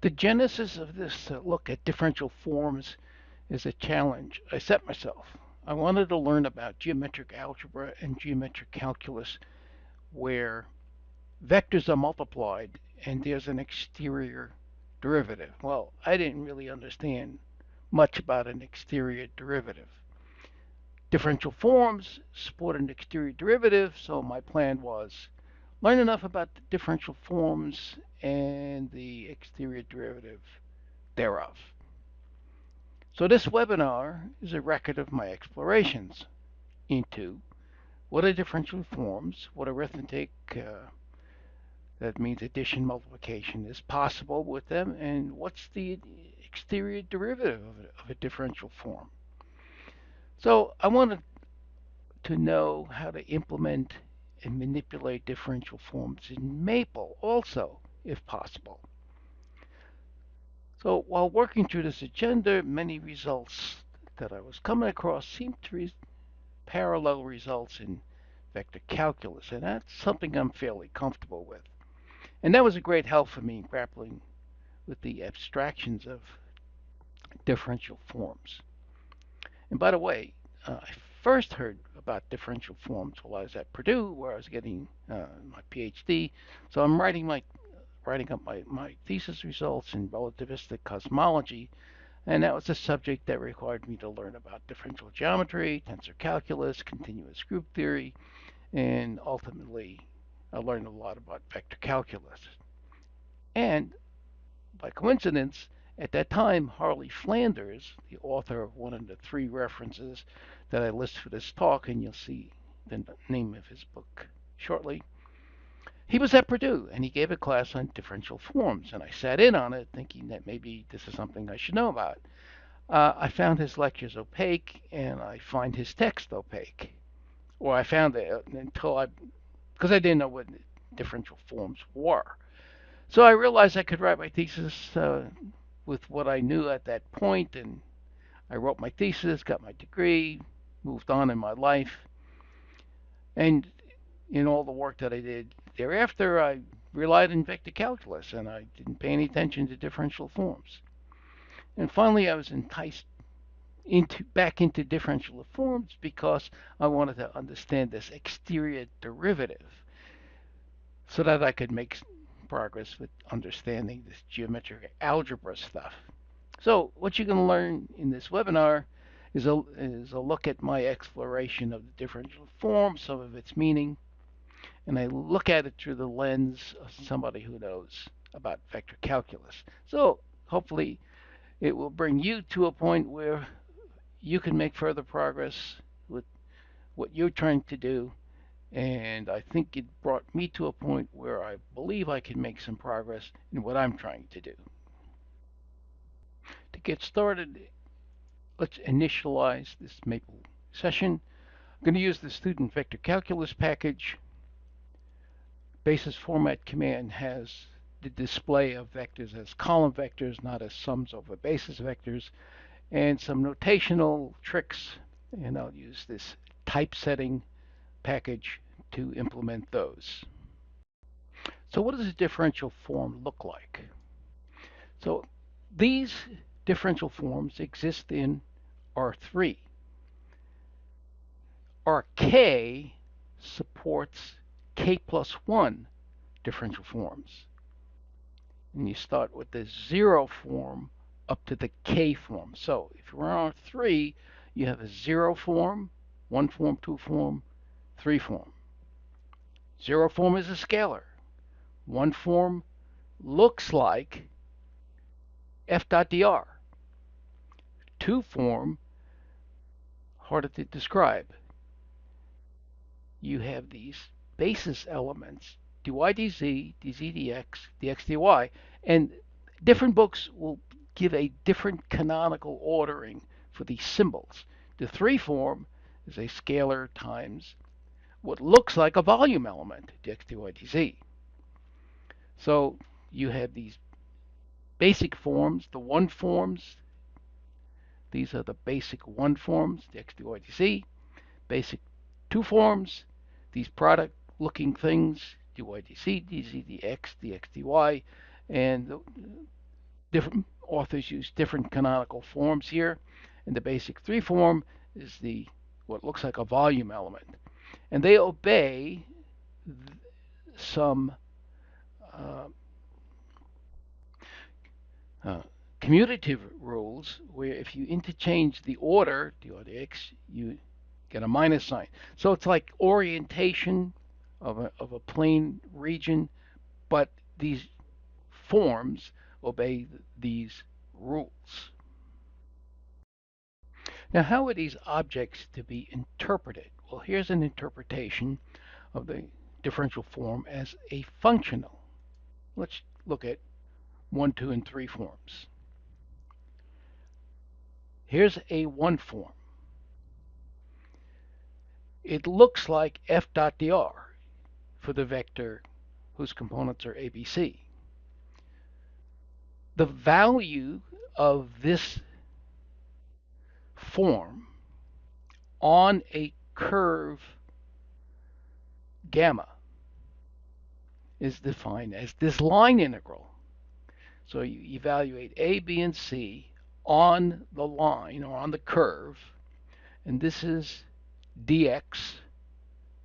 The genesis of this look at differential forms is a challenge I set myself. I wanted to learn about geometric algebra and geometric calculus where vectors are multiplied and there's an exterior derivative. Well, I didn't really understand much about an exterior derivative. Differential forms support an exterior derivative, so my plan was learn enough about the differential forms and the exterior derivative thereof. So this webinar is a record of my explorations into what are differential forms, what arithmetic, that means addition, multiplication is possible with them, and what's the exterior derivative of a differential form. So I wanted to know how to implement and manipulate differential forms in Maple also, if possible. So while working through this agenda, many results that I was coming across seemed to parallel results in vector calculus, and that's something I'm fairly comfortable with. And that was a great help for me grappling with the abstractions of differential forms. And by the way, I first heard about differential forms while I was at Purdue, where I was getting my PhD. So I'm writing up my thesis results in relativistic cosmology, and that was a subject that required me to learn about differential geometry, tensor calculus, continuous group theory, and ultimately I learned a lot about vector calculus. And by coincidence, at that time, Harley Flanders, the author of one of the three references that I list for this talk, and you'll see the name of his book shortly, he was at Purdue and he gave a class on differential forms, and I sat in on it thinking that maybe this is something I should know about. I found his lectures opaque, and I find his text opaque. Or I found it because I didn't know what differential forms were. So I realized I could write my thesis with what I knew at that point, and I wrote my thesis, got my degree, moved on in my life, and in all the work that I did thereafter, I relied on vector calculus, and I didn't pay any attention to differential forms. And finally, I was enticed back into differential forms because I wanted to understand this exterior derivative so that I could make progress with understanding this geometric algebra stuff. So what you can learn in this webinar is a look at my exploration of the differential form, some of its meaning, and I look at it through the lens of somebody who knows about vector calculus. So hopefully it will bring you to a point where you can make further progress with what you're trying to do. And I think it brought me to a point where I believe I can make some progress in what I'm trying to do. To get started, let's initialize this Maple session. I'm going to use the student vector calculus package. Basis format command has the display of vectors as column vectors, not as sums over basis vectors, and some notational tricks, and I'll use this typesetting package to implement those. So what does a differential form look like? So these differential forms exist in R3. RK supports K plus 1 differential forms. And you start with the 0 form up to the K form. So if you're on R3, you have a 0 form, 1 form, 2 form, 3 form. 0 form is a scalar. 1 form looks like f dot dr. 2 form, harder to describe. You have these basis elements, dy dz, dz dx, dx dy, and different books will give a different canonical ordering for these symbols. The 3 form is a scalar times what looks like a volume element, dx dy dz. So you have these basic forms, the 1 forms. These are the basic 1 forms, dx dy dz. Basic 2 forms, these product looking things, dy dz, dz dx, dx dy, and Different authors use different canonical forms here, and the basic 3 form is the what looks like a volume element, and they obey some uh, uh, commutative rules where if you interchange the order, the order x, you get a minus sign. So it's like orientation of a plane region, but these forms obey these rules. Now, how are these objects to be interpreted? Well, here's an interpretation of the differential form as a functional. Let's look at 1, 2, and 3 forms. Here's a 1 form. It looks like f dot dr for the vector whose components are ABC. The value of this form on a curve gamma is defined as this line integral. So you evaluate A, B, and C on the line or on the curve, and this is dx,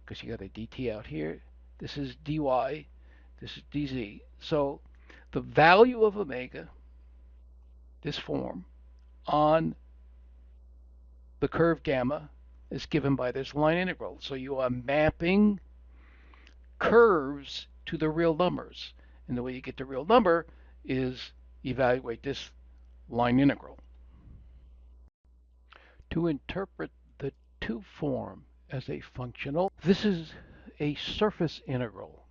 because you got a dt out here. This is dy, this is dz. So the value of omega, this form, on the curve gamma is given by this line integral. So you are mapping curves to the real numbers. And the way you get the real number is evaluate this line integral. To interpret the 2 form as a functional, this is a surface integral.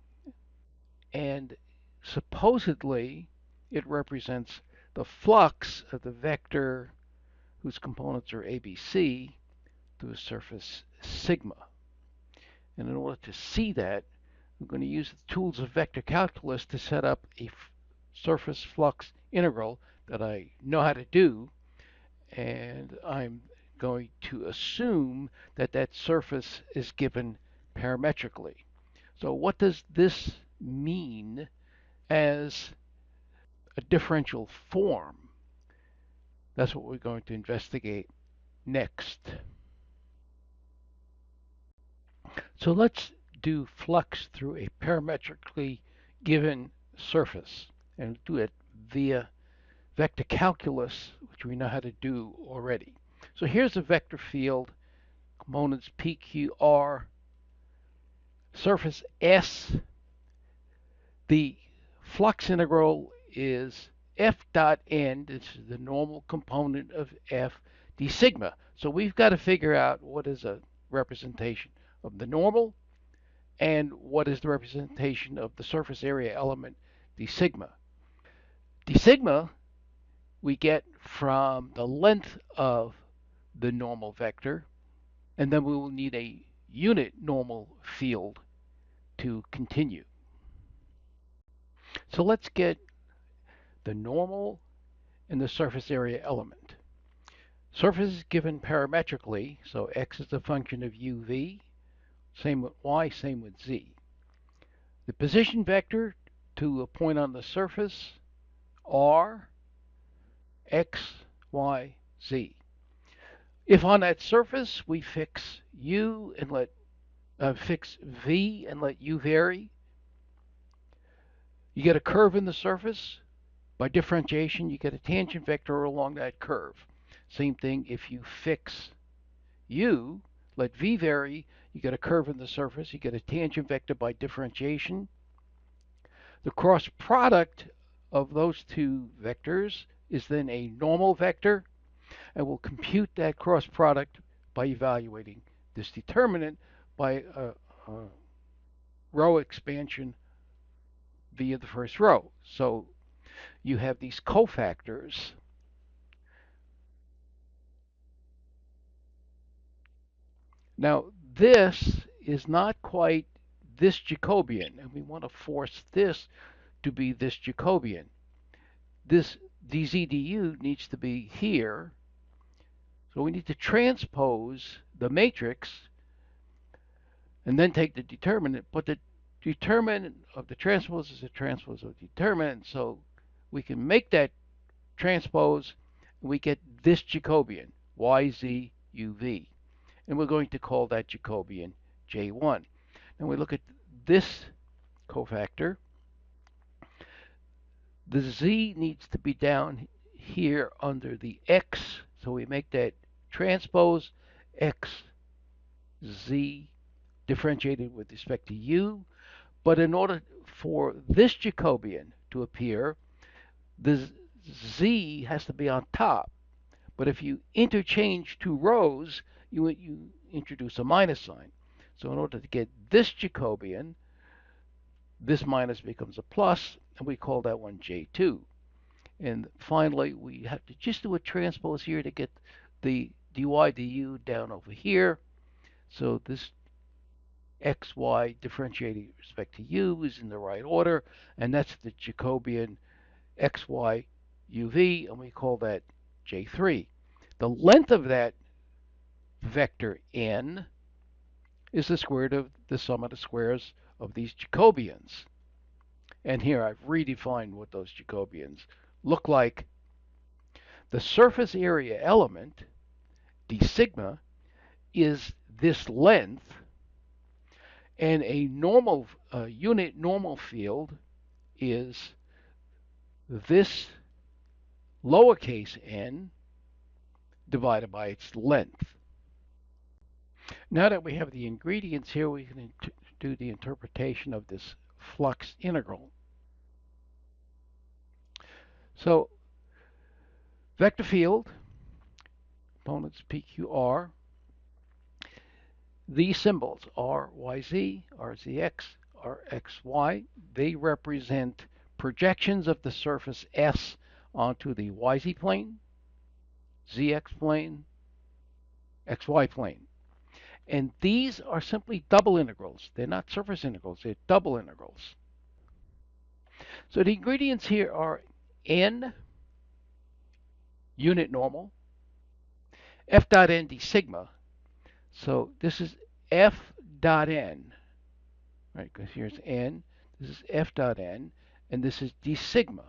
And supposedly it represents the flux of the vector whose components are ABC through a surface sigma. And in order to see that, we're going to use the tools of vector calculus to set up a surface flux integral that I know how to do, and I'm going to assume that that surface is given parametrically. So what does this mean as a differential form? That's what we're going to investigate next. So let's do flux through a parametrically given surface, and do it via vector calculus, which we know how to do already. So here's a vector field, components P, Q, R, surface S. The flux integral is f dot n, this is the normal component of f, d sigma. So we've got to figure out what is a representation of the normal and what is the representation of the surface area element, d sigma. D sigma we get from the length of the normal vector, and then we will need a unit normal field to continue. So let's get the normal and the surface area element. Surface is given parametrically, so x is a function of uv, same with y, same with z. The position vector to a point on the surface, r, x, y, z. If on that surface we fix u and let fix v and let u vary, you get a curve in the surface. By differentiation, you get a tangent vector along that curve. Same thing if you fix u, let v vary, you get a curve in the surface, you get a tangent vector by differentiation. The cross product of those 2 vectors is then a normal vector, and we'll compute that cross product by evaluating this determinant by a row expansion via the first row. So you have these cofactors. Now this is not quite this Jacobian, and we want to force this to be this Jacobian. This dz du needs to be here, so we need to transpose the matrix and then take the determinant, but the determinant of the transpose is a transpose of the determinant, so we can make that transpose, and we get this Jacobian, YZ UV. And we're going to call that Jacobian J1. And we look at this cofactor. The Z needs to be down here under the X, so we make that transpose X Z differentiated with respect to U. But in order for this Jacobian to appear, the Z has to be on top. But if you interchange two rows, you introduce a minus sign. So in order to get this Jacobian, this minus becomes a plus, and we call that one J2. And finally, we have to just do a transpose here to get the dy du down over here. So this xy differentiating with respect to u is in the right order, and that's the Jacobian xy uv, and we call that J3. The length of that vector n is the square root of the sum of the squares of these Jacobians. And here I've redefined what those Jacobians look like. The surface area element, d sigma, is this length, and a normal unit normal field is this lowercase n divided by its length. Now that we have the ingredients here, we can do the interpretation of this flux integral. So vector field, components PQR, these symbols RYZ, RZX, RXY, they represent projections of the surface S onto the YZ plane, ZX plane, XY plane. And these are simply double integrals. They're not surface integrals, they're double integrals. So the ingredients here are n unit normal, f dot n d sigma. So this is f dot n, right? Because here's n, this is f dot n, and this is d sigma.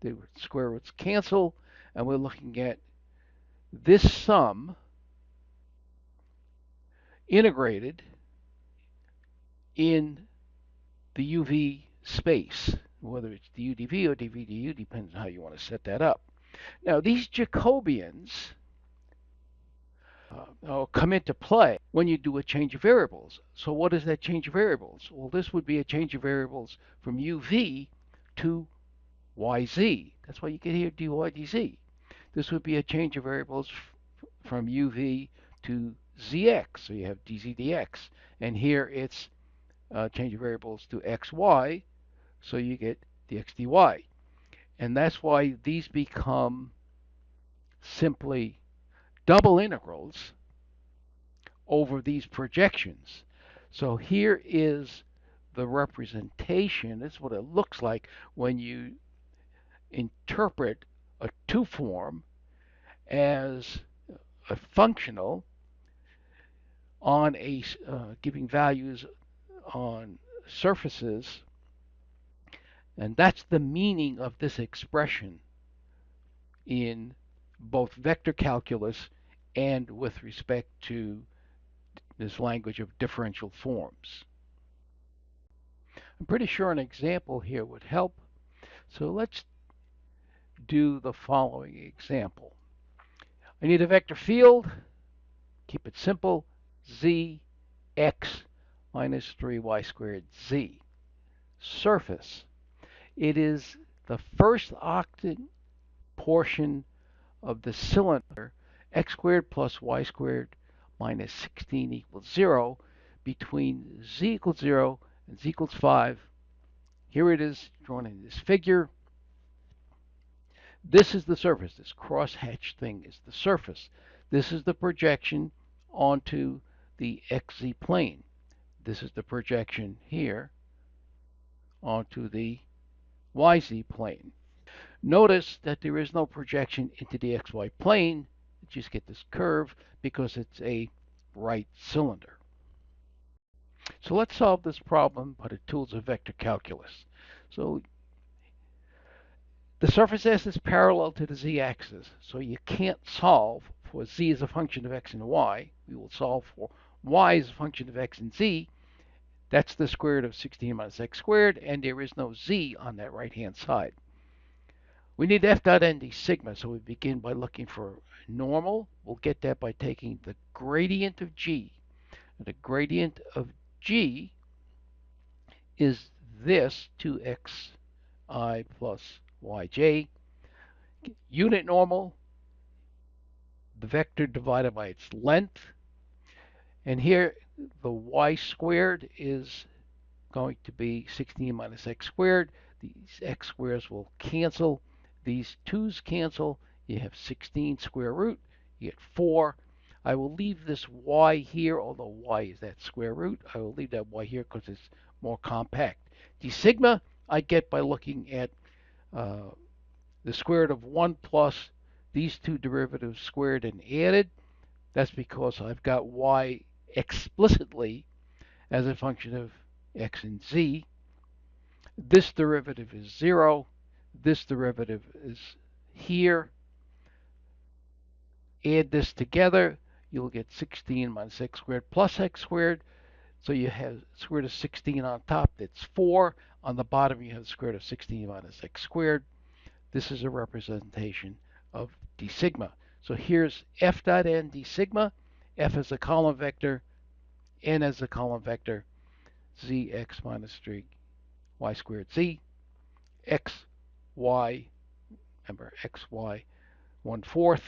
The square roots cancel, and we're looking at this sum integrated in the UV space, whether it's dUdV or dVdu, depends on how you want to set that up. Now, these Jacobians come into play when you do a change of variables. So what is that change of variables? Well, this would be a change of variables from UV to YZ. That's why you get here dy dz. This would be a change of variables from UV to ZX. So you have dz dx. And here it's change of variables to XY. So you get dx dy. And that's why these become simply double integrals over these projections. So here is the representation. This is what it looks like when you interpret a two form as a functional on a giving values on surfaces, and that's the meaning of this expression in both vector calculus and with respect to this language of differential forms. I'm pretty sure an example here would help. So let's do the following example. I need a vector field. Keep it simple. Z x minus 3y squared z. Surface. It is the first octant portion of the cylinder, x squared plus y squared minus 16 equals 0, between z equals 0 and z equals 5. Here it is drawn in this figure. This is the surface. This cross-hatched thing is the surface. This is the projection onto the xz plane. This is the projection here onto the yz plane. Notice that there is no projection into the xy plane. You just get this curve because it's a right cylinder. So let's solve this problem by the tools of vector calculus. So The surface S is parallel to the z-axis, so you can't solve for z as a function of x and y. We will solve for y as a function of x and z. That's the square root of 16 minus x squared, and there is no z on that right-hand side. We need f dot n d sigma, so we begin by looking for normal. We'll get that by taking the gradient of g. The gradient of g is this 2xi plus yj. Unit normal, the vector divided by its length. And here the y squared is going to be 16 minus x squared. These x squares will cancel. These 2's cancel. You have 16 square root. You get 4. I will leave this y here, although y is that square root. I will leave that y here because it's more compact. The sigma I get by looking at the square root of 1 plus these two derivatives squared and added. That's because I've got y explicitly as a function of x and z. This derivative is 0. This derivative is here. Add this together, you'll get 16 minus x squared plus x squared. So you have square root of 16 on top, that's 4. On the bottom, you have the square root of 16 minus x squared. This is a representation of d sigma. So here's f dot n d sigma. F as a column vector, n as a column vector, zx minus 3 y squared z, x, y, remember x, y, 1/4.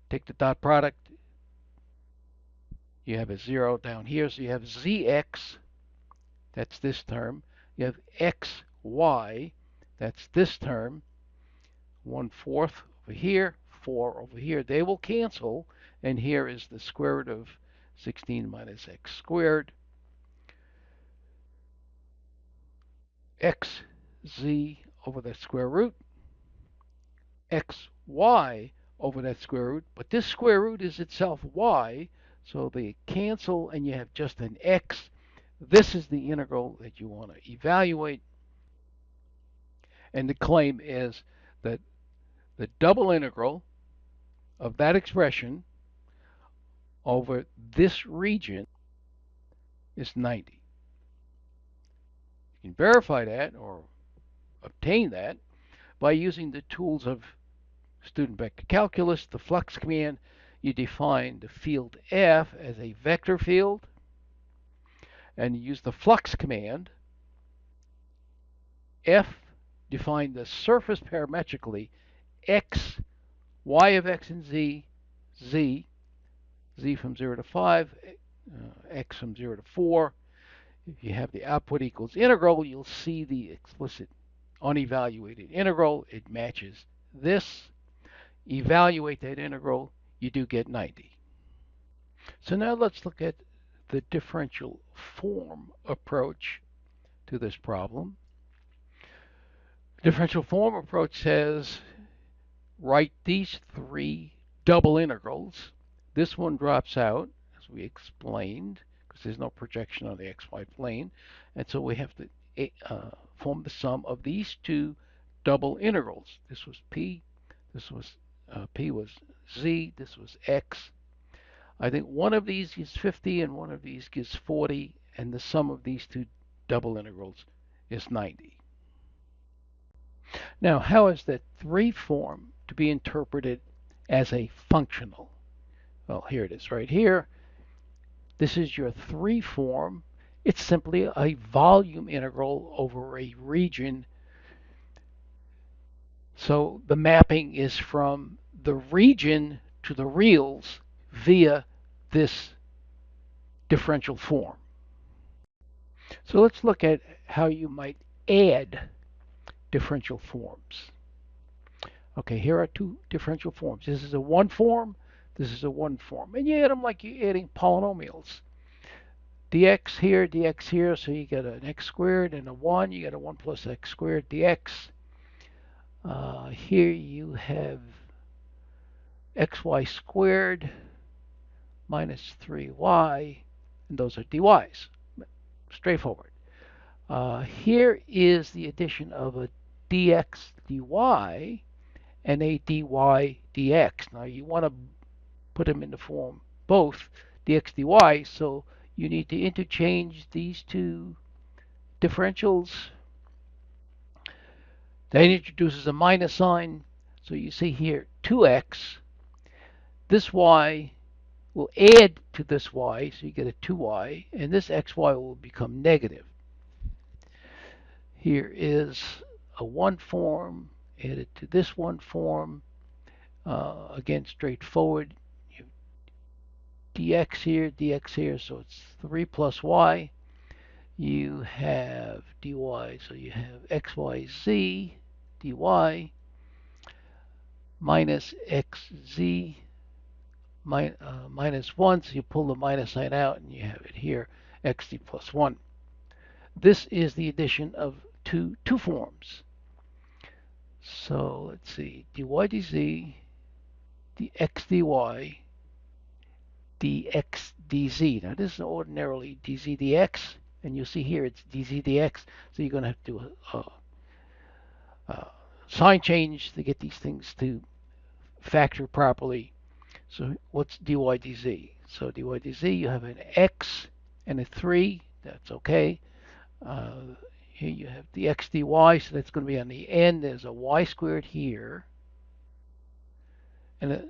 Take the dot product. You have a 0 down here, so you have zx, that's this term. You have xy, that's this term. 1/4 over here, 4 over here. They will cancel, and here is the square root of 16 minus x squared. Xz over the square root, xy over that square root, but this square root is itself y, so they cancel and you have just an x. This is the integral that you want to evaluate, and the claim is that the double integral of that expression over this region is 90. You can verify that or obtain that by using the tools of student vector calculus, the flux command. You define the field F as a vector field, and you use the flux command. F, define the surface parametrically, x, y of x and z, z from 0 to 5, x from 0 to 4. If you have the output equals integral, you'll see the explicit unevaluated integral. It matches this. Evaluate that integral, you do get 90. So now let's look at the differential form approach to this problem. Differential form approach says write these 3 double integrals. This one drops out, as we explained, because there's no projection on the xy plane. And so we have to form the sum of these 2 double integrals. This was p, this was p was z, this was x. I think one of these gives 50 and one of these gives 40, and the sum of these 2 double integrals is 90. Now, how is that 3 form to be interpreted as a functional? Well, here it is right here. This is your 3 form. It's simply a volume integral over a region. So the mapping is from the region to the reals via this differential form. So let's look at how you might add differential forms. Okay, here are 2 differential forms. This is a 1 form, this is a 1 form. And you add them like you're adding polynomials. dx here, so you get an x squared and a 1. You get a 1 plus x squared dx. Here you have xy squared minus 3y, and those are dy's. Straightforward. Here is the addition of a dx dy and a dy dx. Now you want to put them in the form both dx dy, so you need to interchange these two differentials. That introduces a minus sign. So you see here 2x. This y will add to this y, so you get a 2y, and this xy will become negative. Here is a 1 form added to this 1 form. Again, straightforward. You have dx here, so it's 3 plus y. You have dy, so you have xyz dy minus xz minus 1, so you pull the minus sign out and you have it here, xd plus 1. This is the addition of two forms. So let's see, dy dz, dx dy, dx dz. Now this is ordinarily dz dx, and you'll see here it's dz dx, so you're going to have to do a sign change to get these things to factor properly. So what's dy dz? So dy dz, you have an x and a 3. That's okay. Here you have the x dy, so that's going to be on the end. There's a y squared here. And a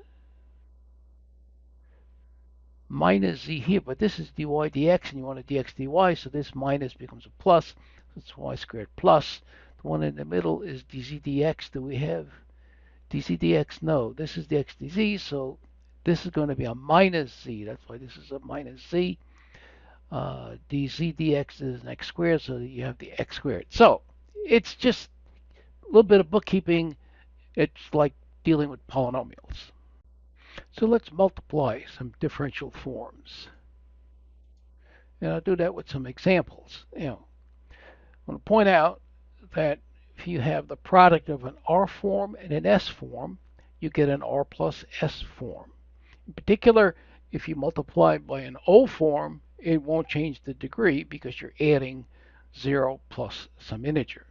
minus z here, but this is dy dx, and you want a dx dy, so this minus becomes a plus. So it's y squared plus. The one in the middle is dz dx. Do we have dz dx? No, this is dx dz, so this is going to be a minus z. That's why this is a minus z. Dz dx is an x squared, so you have the x squared. So it's just a little bit of bookkeeping. It's like dealing with polynomials. So let's multiply some differential forms. And I'll do that with some examples. I want to point out that if you have the product of an R form and an S form, you get an R plus S form. In particular, if you multiply by an O form, it won't change the degree because you're adding 0 plus some integer.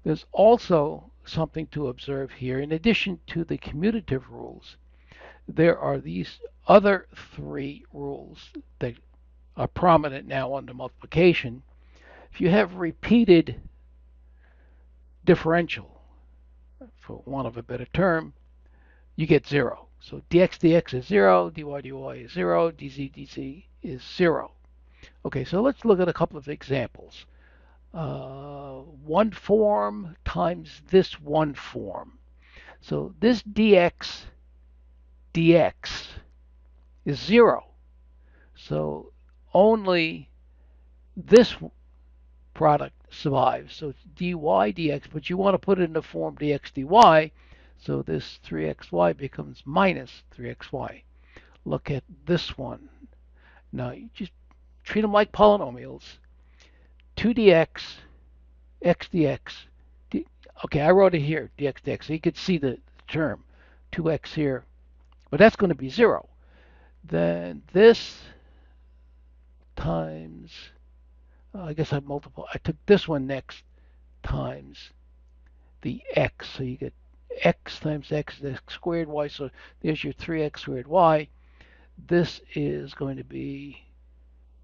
There's also something to observe here. In addition to the commutative rules, there are these other 3 rules that are prominent now under multiplication. If you have repeated differential, for want of a better term, you get 0. So dx dx is 0, dy dy is 0, dz dz is 0. Okay, so let's look at a couple of examples. One form times this one form. So this dx dx is 0. So only this product survives. So it's dy dx, but you want to put it in the form dx dy. So this 3xy becomes minus 3xy. Look at this one. Now you just treat them like polynomials. 2dx, x dx. Okay, I wrote it here, dx dx, so you could see the term. 2x here, but that's going to be 0. Then this times, I guess I took this one next times the x, so you get x times x is x squared y, so there's your 3x squared y. This is going to be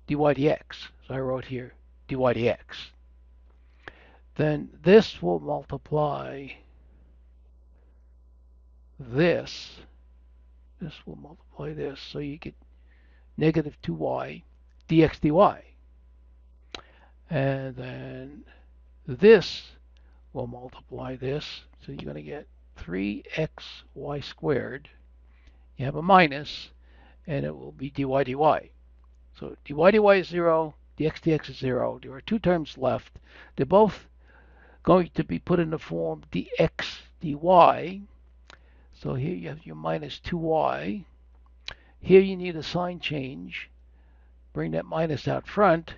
dy dx, so I wrote here dy dx. Then this will multiply this. This will multiply this, so you get negative 2y dx dy. And then this will multiply this, so you're going to get 3xy squared. You have a minus, and it will be dy dy. So dy dy is 0, dx dx is 0. There are 2 terms left. They're both going to be put in the form dx dy. So here you have your minus 2y. Here you need a sign change. Bring that minus out front,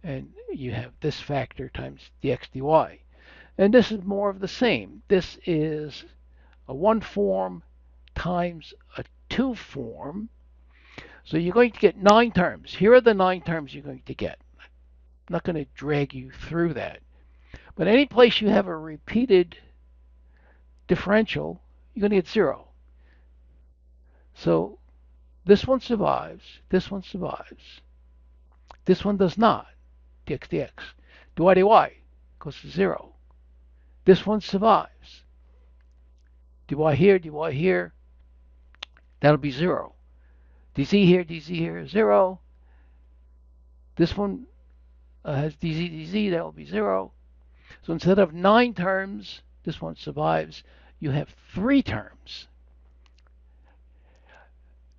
and you have this factor times dx dy. And this is more of the same. This is a 1 form times a 2 form. So you're going to get 9 terms. Here are the 9 terms you're going to get. I'm not going to drag you through that. But any place you have a repeated differential, you're going to get 0. So this one survives, this one survives, this one does not, dx dx. dy goes to 0. This one survives. dy here, that'll be 0. dz here, 0. This one has dz, that will be 0. So instead of 9 terms, this one survives, you have 3 terms.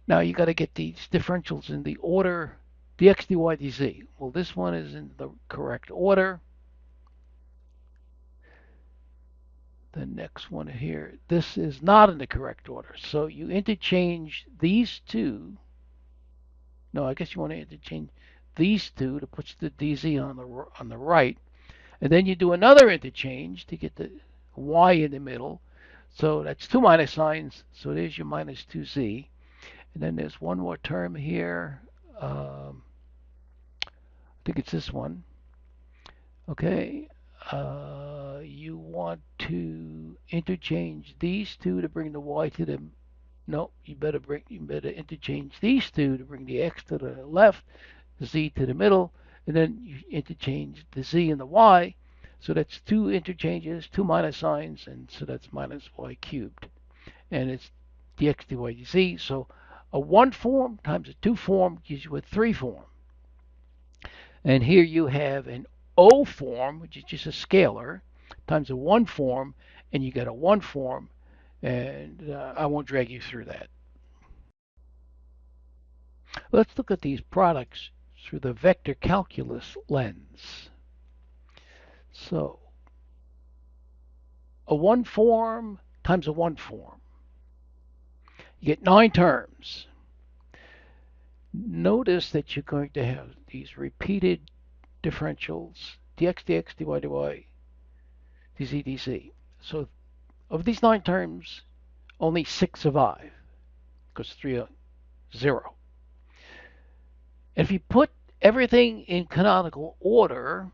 Now you got to get these differentials in the order dx, dy, dz. Well, this one is in the correct order. The next one here, this is not in the correct order. So you interchange these two. No, I guess you want to interchange these two to put the dz on the right. And then you do another interchange to get the y in the middle. So that's 2 minus signs. So there's your minus 2z. And then there's one more term here. I think it's this one. Okay. You want to interchange these two to bring the y to the. No, you better interchange these two to bring the x to the left, the z to the middle, and then you interchange the z and the y. So that's 2 interchanges, 2 minus signs, and so that's minus y cubed. And it's dx, dy, dz. So a 1 form times a 2 form gives you a 3 form. And here you have an O form, which is just a scalar, times a 1 form, and you get a 1 form. And I won't drag you through that. Let's look at these products through the vector calculus lens. So a 1 form times a 1 form. You get 9 terms. Notice that you're going to have these repeated differentials, dx, dx, dy, dy, dz, dz. So of these 9 terms, only 6 survive, because 3 are 0. If you put everything in canonical order,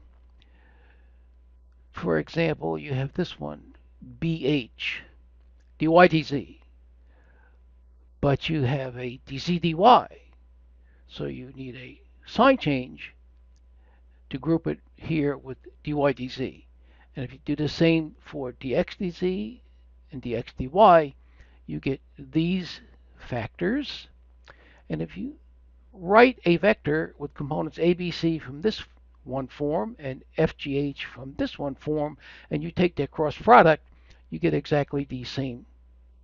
for example, you have this one, bh, dy, dz, but you have a dz, dy, so you need a sign change to group it here with dy, dz. And if you do the same for dx, dz and dx, dy, you get these factors. And if you write a vector with components ABC from this one form and FGH from this one form, and you take their cross product, you get exactly these same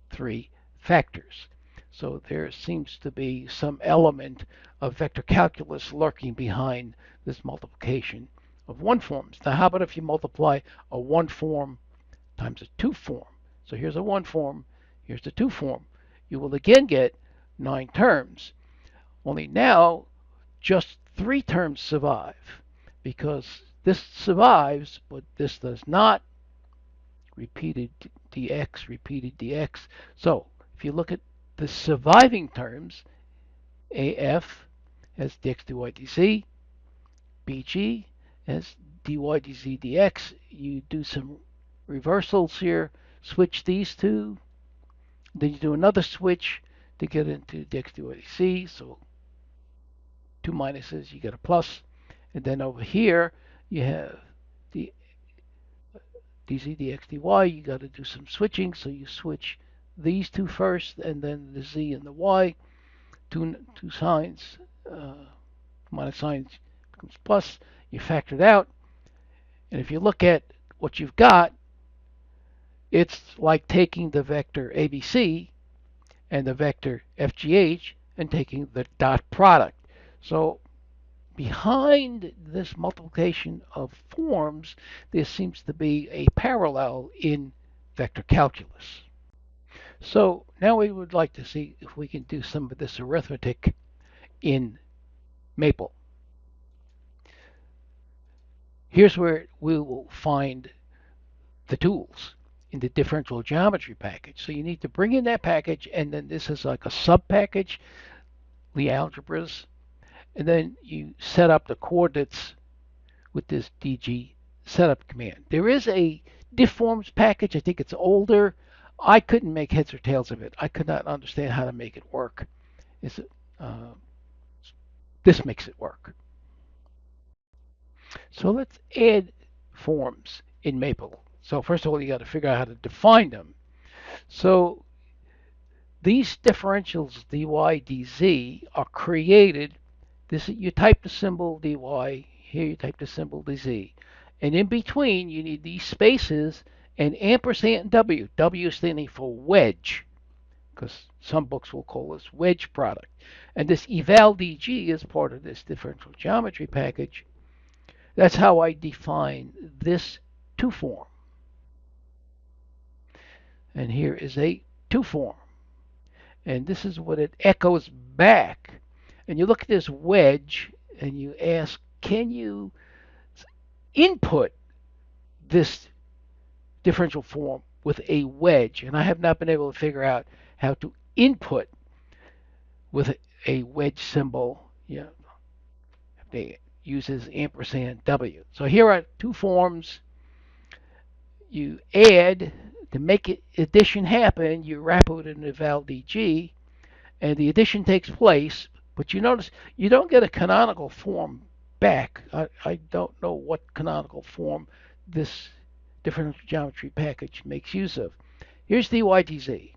3 factors. So there seems to be some element of vector calculus lurking behind this multiplication of 1 forms. Now how about if you multiply a 1 form times a 2 form? So here's a 1 form, here's the 2 form. You will again get 9 terms. Only now just 3 terms survive, because this survives, but this does not. Repeated dx, repeated dx. So if you look at the surviving terms, AF has dx, dy, dz, BG has dy, dz, dx. You do some reversals here, switch these two, then you do another switch to get into dx, dy, dz. So 2 minuses, you get a plus. And then over here, you have the dz, dx, dy. You got to do some switching, so you switch these two first, and then the z and the y. Two signs, minus signs becomes plus. You factor it out, and if you look at what you've got, it's like taking the vector ABC and the vector FGH and taking the dot product. So behind this multiplication of forms, there seems to be a parallel in vector calculus. So now we would like to see if we can do some of this arithmetic in Maple. Here's where we will find the tools in the differential geometry package. So you need to bring in that package, and then this is like a sub package, the algebras, and then you set up the coordinates with this DG setup command. There is a diffforms package. I think it's older. I couldn't make heads or tails of it. I could not understand how to make it work. Is it, uh, this makes it work. So let's add forms in Maple. So first of all, you got to figure out how to define them. So these differentials dy dz are created. This you type the symbol dy, here you type the symbol dz, and in between you need these spaces and ampersand w. W standing for wedge, because some books will call this wedge product. And this eval dg is part of this differential geometry package. That's how I define this two form. And here is a two form. And this is what it echoes back. And you look at this wedge and you ask, can you input this differential form with a wedge? And I have not been able to figure out how to input with a wedge symbol. Yeah, they uses ampersand W. So here are two forms. You add, to make it addition happen, you wrap it with an eval dg, and the addition takes place, but you notice you don't get a canonical form back. I don't know what canonical form this differential geometry package makes use of. Here's dy dz.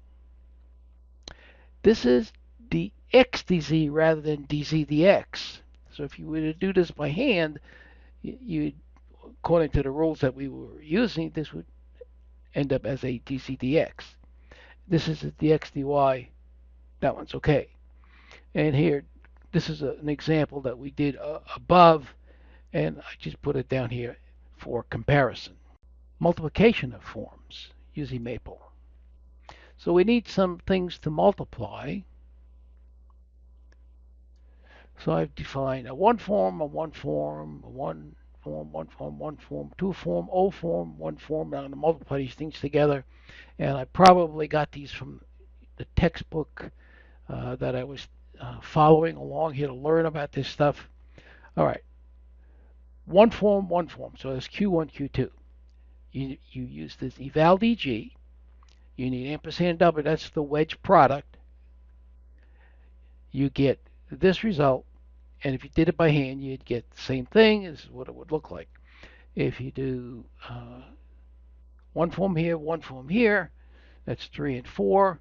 This is dx dz rather than dz dx. So if you were to do this by hand, you, according to the rules that we were using, this would end up as a dz dx. This is a dx dy. That one's okay. And here, this is an example that we did above, and I just put it down here for comparison. Multiplication of forms using Maple. So we need some things to multiply. So I've defined a one form, a one form, a one form, one form, one form, two form, O form, one form. Now I'm going to multiply these things together. And I probably got these from the textbook that I was following along here to learn about this stuff. All right. One form, one form. So there's Q1, Q2. You use this eval dg. You need ampersand W. That's the wedge product. You get this result. And if you did it by hand, you'd get the same thing. This is what it would look like. If you do one form here, that's 3 and 4.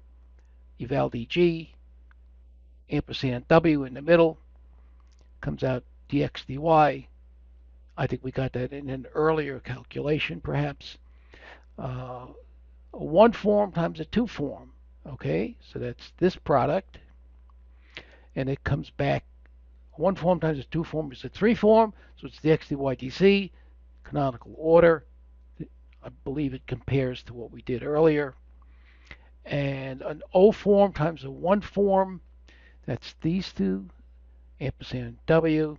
Eval dg, ampersand W in the middle, comes out dx dy. I think we got that in an earlier calculation, perhaps. A one form times a two form. Okay, so that's this product. And it comes back. One form times a two form is a three form, so it's dx dy dc, canonical order. I believe it compares to what we did earlier. And an O form times a one form, that's these two, ampersand W.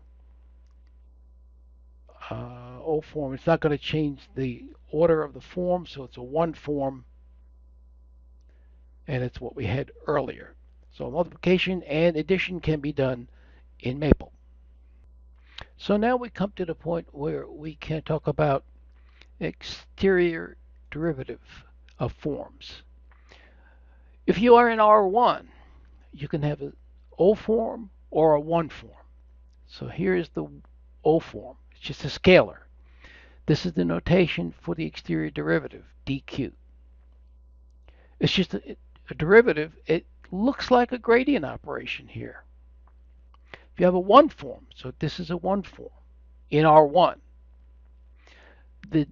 O form, it's not going to change the order of the form, so it's a one form, and it's what we had earlier. So multiplication and addition can be done in Maple. So now we come to the point where we can talk about exterior derivative of forms. If you are in R1, you can have an O form or a 1 form. So here is the O form. It's just a scalar. This is the notation for the exterior derivative, dq. It's just a derivative. It looks like a gradient operation here. If you have a 1 form, so this is a 1 form in R1, the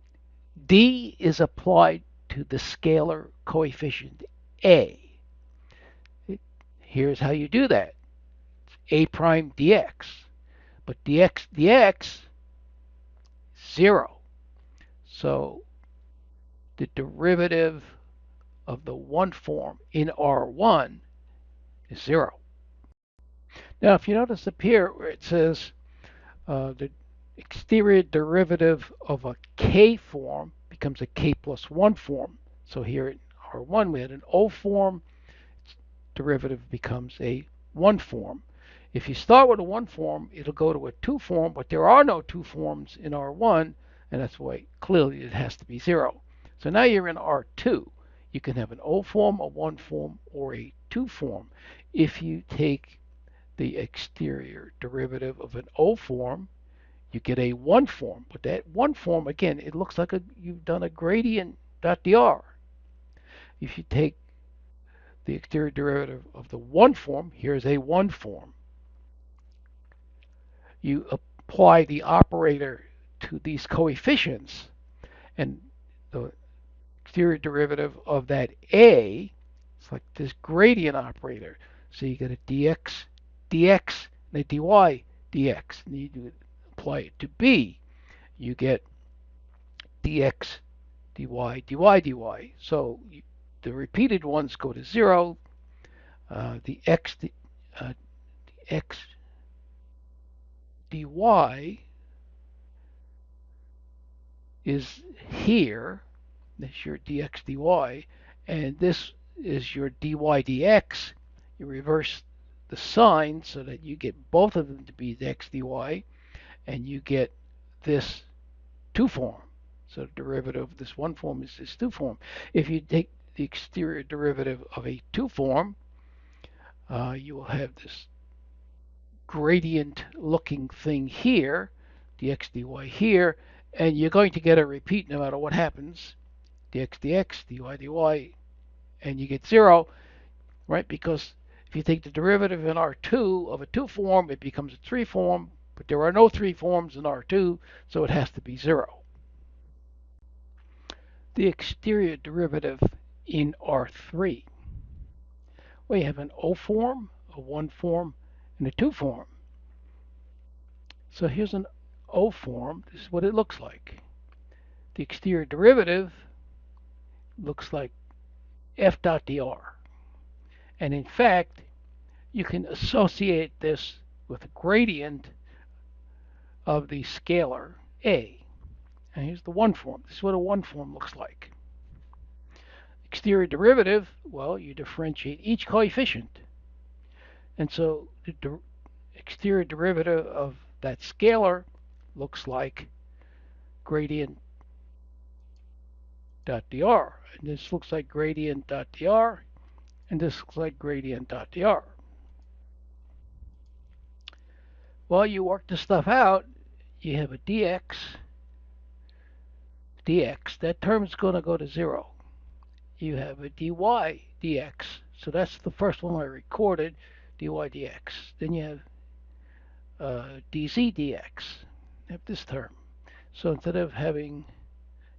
d is applied to the scalar coefficient a. Here's how you do that. It's a prime dx. But dx, 0. So the derivative of the 1 form in R1 is 0. Now, if you notice up here where it says the exterior derivative of a k form becomes a k plus 1 form. So here in R1 we had an O form. Derivative becomes a 1 form. If you start with a 1 form, it'll go to a 2 form, but there are no 2 forms in R1, and that's why clearly it has to be 0. So now you're in R2. You can have an O form, a 1 form, or a 2 form. If you take the exterior derivative of an O form, you get a 1 form. But that 1 form, again, it looks like you've done a gradient.dr. If you take the exterior derivative of the 1 form, here's a 1 form. You apply the operator to these coefficients, and the exterior derivative of that a, it's like this gradient operator. So you get a dx, dx, and a dy, dx. And you apply it to b, you get dx, dy, dy, dy. So the repeated ones go to 0. The x, x dy is here. That's your dx dy, and this is your dy dx. You reverse the sign so that you get both of them to be x dy, and you get this 2 form. So the derivative of this 1 form is this 2 form. If you take the exterior derivative of a 2 form, you will have this gradient looking thing here, dx dy here, and you're going to get a repeat no matter what happens, dx dx, dy dy, and you get 0, right? Because if you take the derivative in R2 of a 2 form, it becomes a 3 form, but there are no 3 forms in R2, so it has to be 0. The exterior derivative in R3. We have an O form, a 1 form, and a 2 form. So here's an O form. This is what it looks like. The exterior derivative looks like f dot dr. And in fact, you can associate this with a gradient of the scalar a. And here's the 1 form. This is what a 1 form looks like. Exterior derivative, well, you differentiate each coefficient. And so the exterior derivative of that scalar looks like gradient dot dr. And this looks like gradient dot dr. And this looks like gradient dot dr. Well, you work this stuff out. You have a dx, dx. That term is going to go to 0. You have a dy, dx. So that's the first one I recorded, dy, dx. Then you have dz, dx. You have this term. So instead of having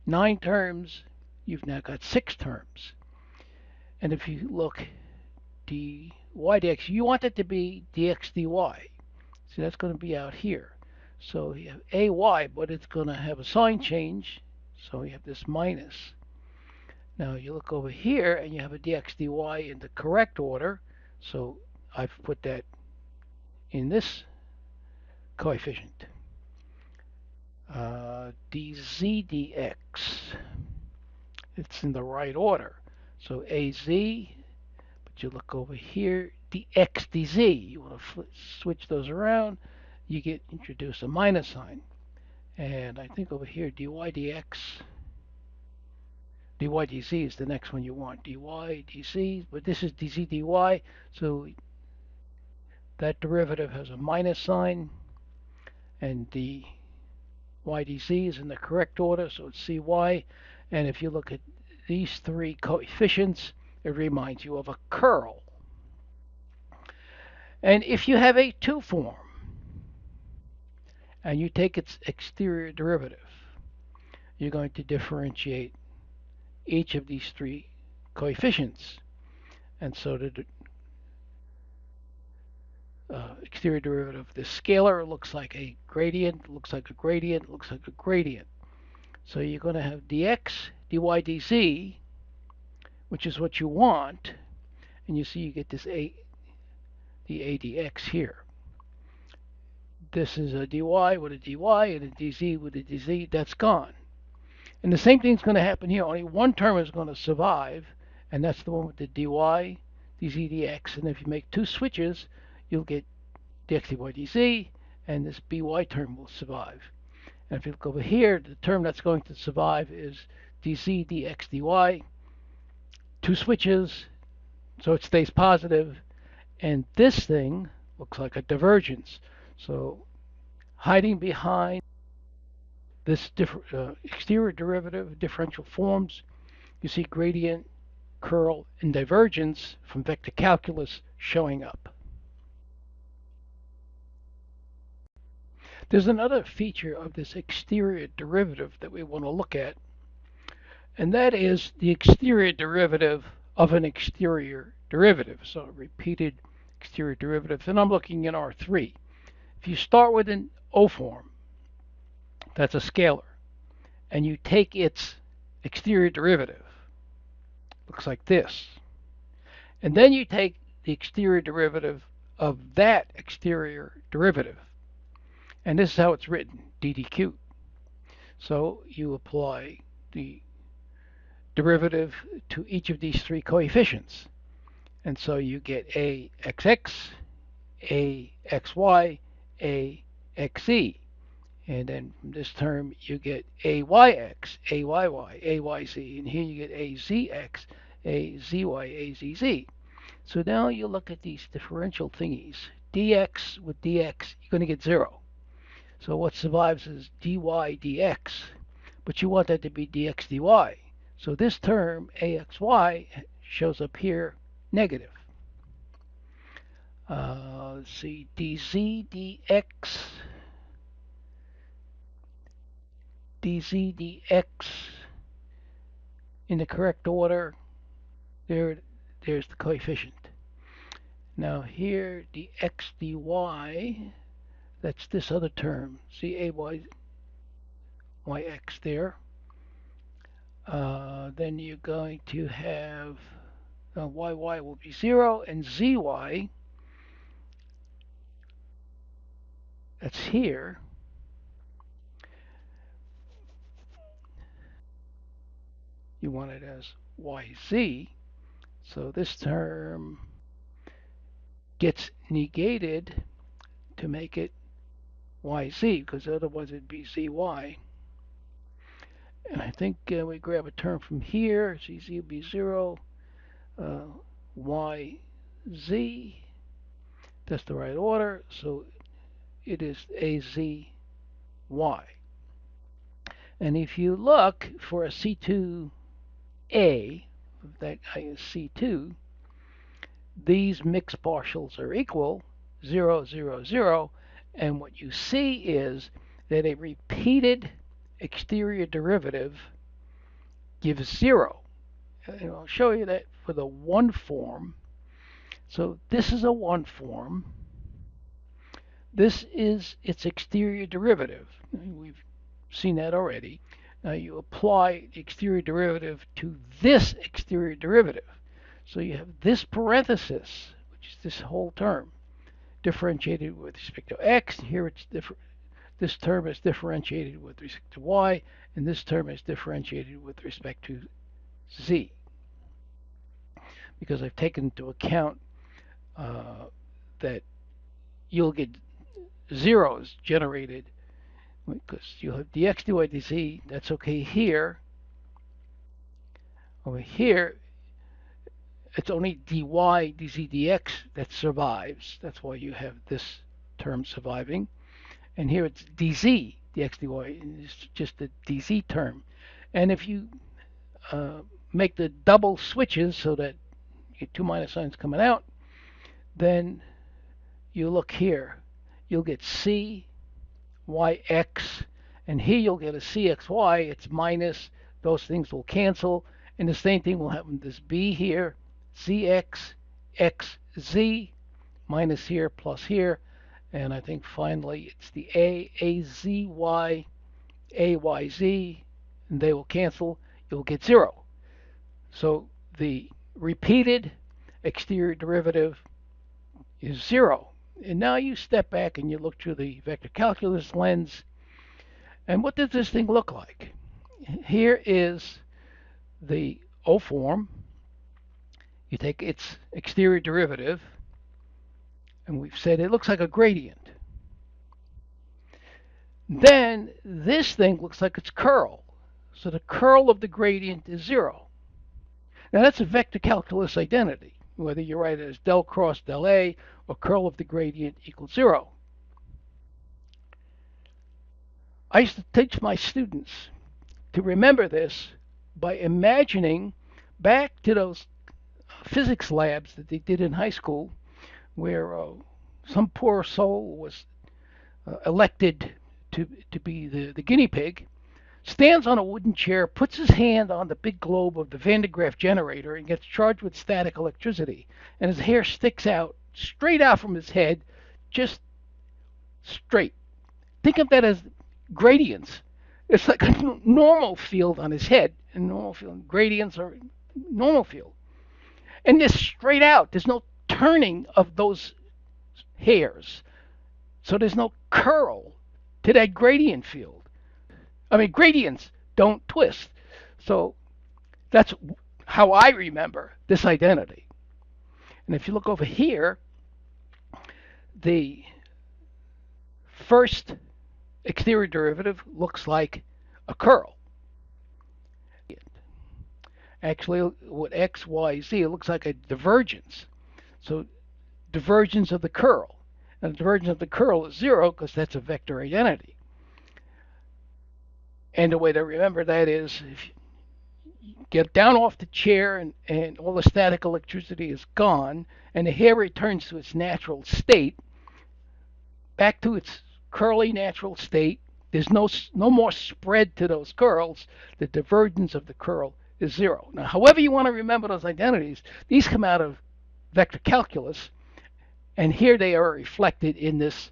9 terms, you've now got 6 terms. And if you look, dy, dx, you want it to be dx, dy. See, that's going to be out here. So you have ay, but it's going to have a sign change. So you have this minus. Now you look over here and you have a dx, dy in the correct order. So I've put that in this coefficient. Dz, dx. It's in the right order. So az, but you look over here, dx, dz. You want to switch those around. You get introduce a minus sign. And I think over here, dy, dx, dy, dz is the next one you want. Dy, dz, but this is dz, dy. So that derivative has a minus sign. And the y dz is in the correct order, so it's cy. And if you look at these 3 coefficients, it reminds you of a curl. And if you have a 2 form, and you take its exterior derivative, you're going to differentiate each of these 3 coefficients. And so the exterior derivative of this scalar looks like a gradient, looks like a gradient, looks like a gradient. So you're going to have dx, dy, dz, which is what you want. And you see you get this the a dx here. This is a dy with a dy and a dz with a dz. That's gone. And the same thing's going to happen here. Only one term is going to survive, and that's the one with the dy, dz, dx. And if you make 2 switches, you'll get dx, dy, dz, and this by term will survive. And if you look over here, the term that's going to survive is dz dx dy. Two switches, so it stays positive. And this thing looks like a divergence. So hiding behind this exterior derivative, differential forms, you see gradient, curl, and divergence from vector calculus showing up. There's another feature of this exterior derivative that we want to look at, and that is the exterior derivative of an exterior derivative. So repeated exterior derivative, and I'm looking in R3. If you start with an O form, that's a scalar, and you take its exterior derivative, looks like this, and then you take the exterior derivative of that exterior derivative, and this is how it's written, ddq. So you apply the derivative to each of these three coefficients, and so you get axx, axy, axe. And then from this term, you get ayx, ayy, ayz, and here you get azx, azy, azz. So now you look at these differential thingies. Dx with dx, you're going to get 0. So what survives is dy dx, but you want that to be dx dy. So this term, axy, shows up here negative. Let's see, dz dx, dz dx in the correct order. There's the coefficient. Now here, dx dy, that's this other term. See ay yx there. Then you're going to have yy will be 0, and zy, that's here. You want it as yz. So this term gets negated to make it yz, because otherwise it'd be zy. And I think we grab a term from here. Zz will be 0. Yz, that's the right order. So it is azy. And if you look for a C2a, that guy is C2, these mixed partials are equal, 0, 0, 0. And what you see is that a repeated exterior derivative gives 0. And I'll show you that for the one form. So this is a one form. This is its exterior derivative. We've seen that already. Now you apply the exterior derivative to this exterior derivative. So you have this parenthesis, which is this whole term, differentiated with respect to x. Here it's this term is differentiated with respect to y, and this term is differentiated with respect to z. Because I've taken into account that you'll get zeros generated because you have dx dy dz. That's okay here. Over here, it's only dy dz dx that survives. That's why you have this term surviving. And here it's dz dx dy, and it's just the dz term. And if you make the double switches so that you get two minus signs coming out, then you look here. You'll get c yx, and here you'll get a cxy. It's minus. Those things will cancel, and the same thing will happen with this b here. Cx, xz, minus here, plus here, and I think finally it's the azy, ayz, and they will cancel. You'll get 0. So the repeated exterior derivative is 0. And now you step back and you look through the vector calculus lens. And what does this thing look like? Here is the O form. You take its exterior derivative, and we've said it looks like a gradient. Then this thing looks like its curl. So the curl of the gradient is 0. Now that's a vector calculus identity, whether you write it as del cross del A or curl of the gradient equals 0. I used to teach my students to remember this by imagining back to those physics labs that they did in high school where some poor soul was elected to be the guinea pig, stands on a wooden chair, puts his hand on the big globe of the Van de Graaff generator, and gets charged with static electricity. And his hair sticks out, straight out from his head, just straight. Think of that as gradients. It's like a normal field on his head, and normal field gradients are normal field. And this straight out. There's no turning of those hairs. So there's no curl to that gradient field. I mean, gradients don't twist. So that's how I remember this identity. And if you look over here, the first exterior derivative looks like a curl. Actually, with x, y, z, it looks like a divergence. So divergence of the curl. And the divergence of the curl is 0 because that's a vector identity. And the way to remember that is if you get down off the chair and all the static electricity is gone and the hair returns to its natural state, back to its curly natural state, there's no more spread to those curls. The divergence of the curl is 0. Now, however you want to remember those identities, these come out of vector calculus, and here they are reflected in this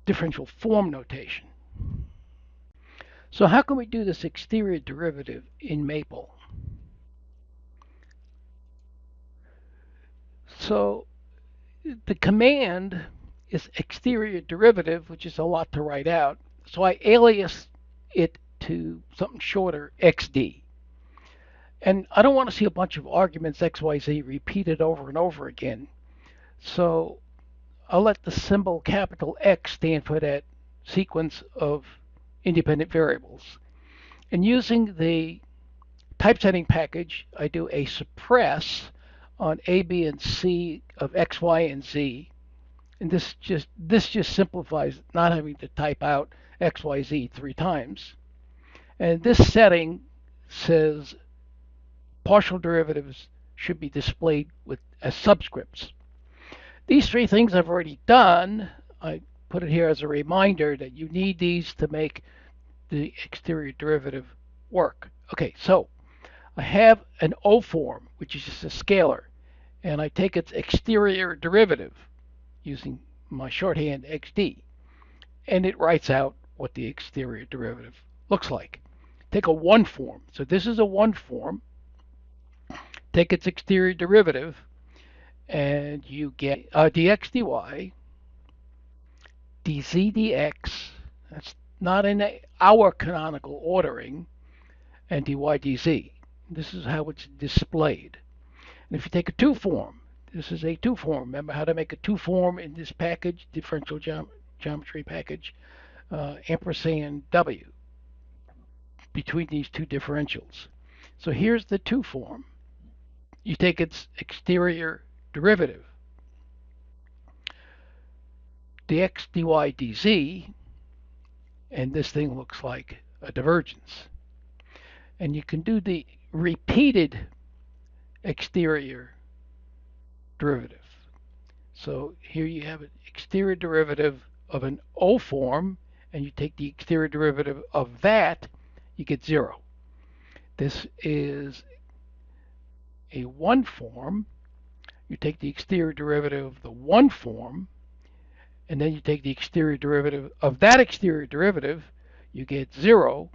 differential form notation. So how can we do this exterior derivative in Maple? So the command is exterior derivative, which is a lot to write out. So I alias it to something shorter, xd. And I don't want to see a bunch of arguments xyz repeated over and over again. So I'll let the symbol capital X stand for that sequence of independent variables. And using the typesetting package, I do a suppress on A, B, and C of X, Y, and Z. And this just simplifies not having to type out X, Y, Z 3 times. And this setting says partial derivatives should be displayed as subscripts. These 3 things I've already done. I put it here as a reminder that you need these to make the exterior derivative work. Okay, so I have an O form, which is just a scalar, and I take its exterior derivative using my shorthand xd, and it writes out what the exterior derivative looks like. Take a 1 form. So this is a 1 form. Take its exterior derivative, and you get dx dy, dz dx, that's not in our canonical ordering, and dy dz. This is how it's displayed. And if you take a 2 form, this is a 2 form. Remember how to make a 2 form in this package, differential geometry package, ampersand W between these 2 differentials. So here's the 2 form. You take its exterior derivative, dx dy dz, and this thing looks like a divergence. And you can do the repeated exterior derivative. So here you have an exterior derivative of an O form, and you take the exterior derivative of that, you get 0. This is a 1 form. You take the exterior derivative of the 1 form, and then you take the exterior derivative of that exterior derivative, you get 0,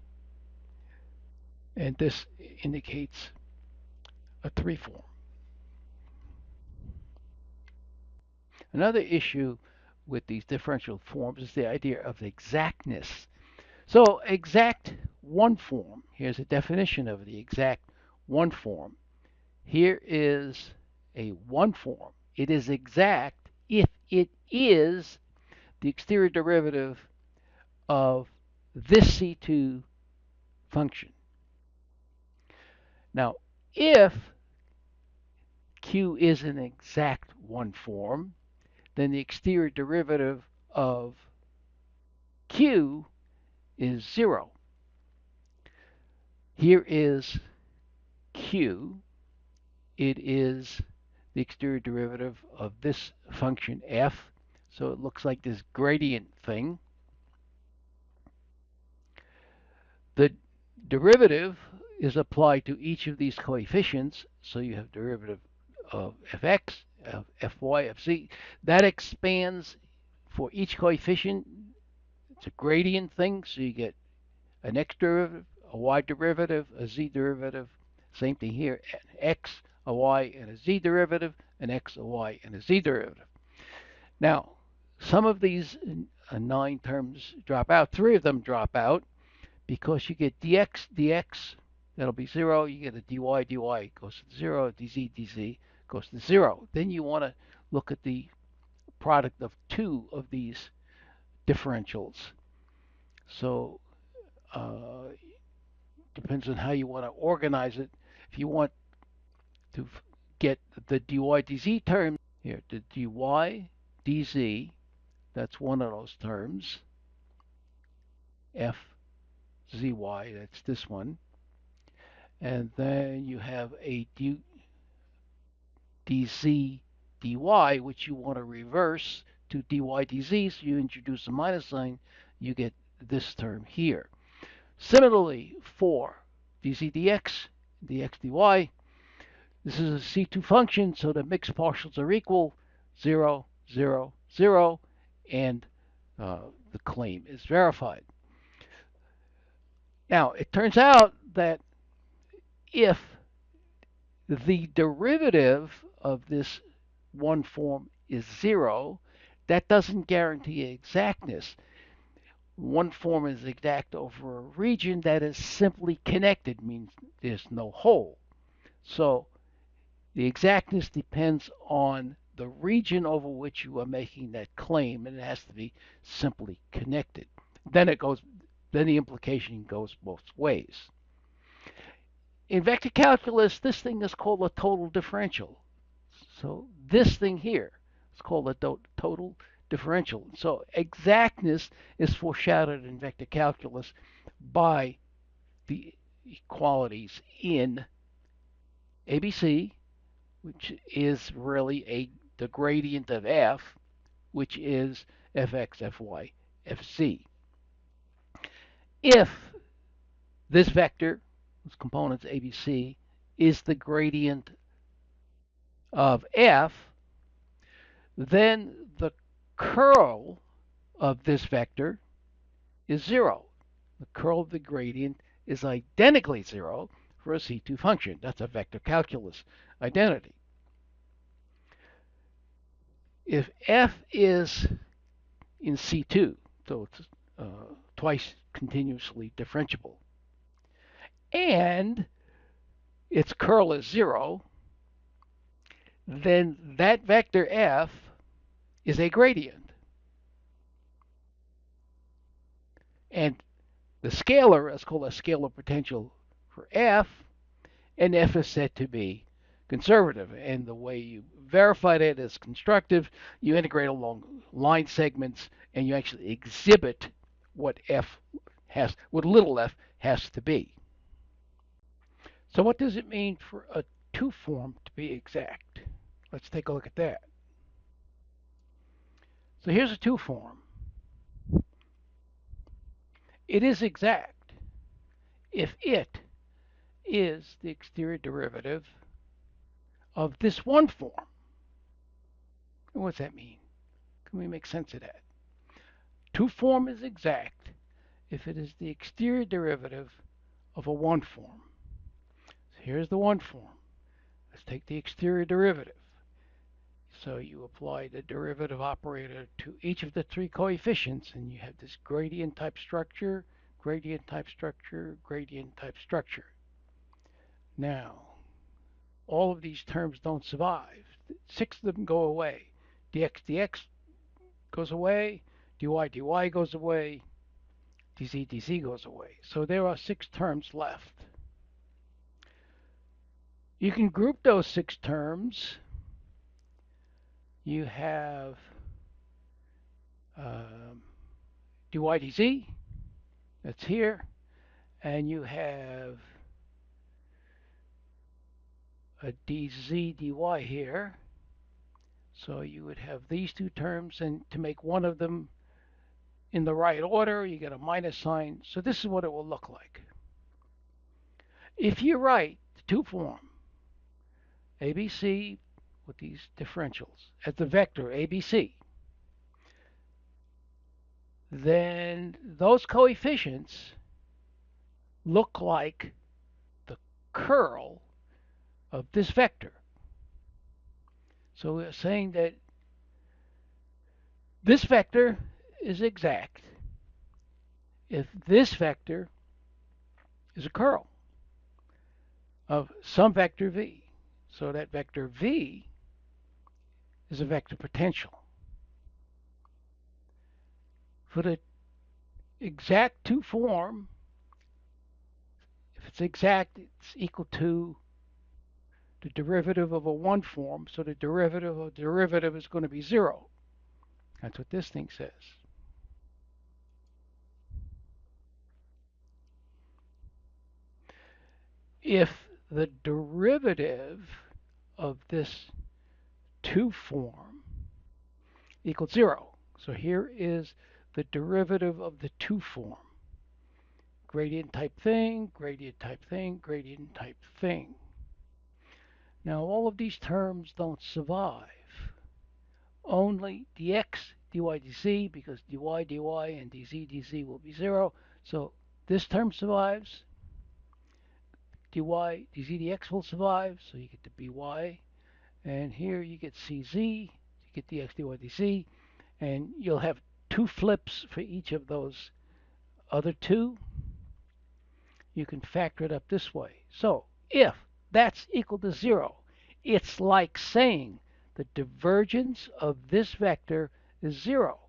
and this indicates a 3 form. Another issue with these differential forms is the idea of exactness. So exact 1 form, here's a definition of the exact 1 form. Here is a 1 form. It is exact if it is the exterior derivative of this C2 function. Now, if Q is an exact one form, then the exterior derivative of Q is 0. Here is Q. It is the exterior derivative of this function f. So it looks like this gradient thing. The derivative is applied to each of these coefficients. So you have derivative of fx, of fy, fz. That expands for each coefficient. It's a gradient thing, so you get an x derivative, a y derivative, a z derivative. Same thing here, an x, a y, and a z derivative, an x, a y, and a z derivative. Now, some of these 9 terms drop out. 3 of them drop out because you get dx, dx, that'll be 0. You get a dy, dy goes to 0, dz, dz goes to 0. Then you want to look at the product of 2 of these differentials. So depends on how you want to organize it. If you want to get the dy dz term here, the dy dz, that's one of those terms. F zy, that's this one. And then you have a dz dy, which you want to reverse to dy dz, so you introduce a minus sign, you get this term here. Similarly, for dz dx, dx dy, this is a C2 function, so the mixed partials are equal, 0, 0, 0, and the claim is verified. Now, it turns out that if the derivative of this one form is 0, that doesn't guarantee exactness. One form is exact over a region that is simply connected, means there's no hole. So the exactness depends on the region over which you are making that claim, and it has to be simply connected. Then the implication goes both ways. In vector calculus, this thing is called a total differential. So this thing here is called a total differential. So exactness is foreshadowed in vector calculus by the equalities in ABC, which is really the gradient of f, which is fx, fy, fz. If this vector, whose components ABC, is the gradient of f, then the curl of this vector is 0. The curl of the gradient is identically 0 for a C2 function. That's a vector calculus identity. If f is in C2, so it's twice continuously differentiable, and its curl is 0, then that vector f is a gradient. And the scalar is called a scalar potential for f, and f is said to be conservative. And the way you verify it is constructive. You integrate along line segments, and you actually exhibit what little f has to be. So what does it mean for a 2 form to be exact? Let's take a look at that. So here's a 2 form. It is exact if it is the exterior derivative of this 1 form. And what's that mean? Can we make sense of that? 2 form is exact if it is the exterior derivative of a 1 form. So here's the 1 form. Let's take the exterior derivative. So you apply the derivative operator to each of the 3 coefficients, and you have this gradient type structure, gradient type structure, gradient type structure. Now, all of these terms don't survive. 6 of them go away. dx dx goes away, dy dy goes away, dz goes away. So there are 6 terms left. You can group those 6 terms. You have dy dz, that's here, and you have a dz dy here. So you would have these 2 terms, and to make one of them in the right order, you get a minus sign. So this is what it will look like. If you write the 2 form, ABC with these differentials as the vector ABC, then those coefficients look like the curl of this vector. So we're saying that this vector is exact if this vector is a curl of some vector v. So that vector v is a vector potential. For the exact 2 form, if it's exact, it's equal to the derivative of a 1 form, so the derivative of derivative is going to be 0. That's what this thing says. If the derivative of this 2 form equals 0, so here is the derivative of the 2 form. Gradient type thing, gradient type thing, gradient type thing. Now all of these terms don't survive. Only dx, dy, dz, because dy, dy, and dz, dz will be 0. So this term survives. Dy, dz, dx will survive, so you get the by. And here you get cz, you get dx, dy, dz. And you'll have 2 flips for each of those other 2. You can factor it up this way. So if that's equal to 0, it's like saying the divergence of this vector is 0.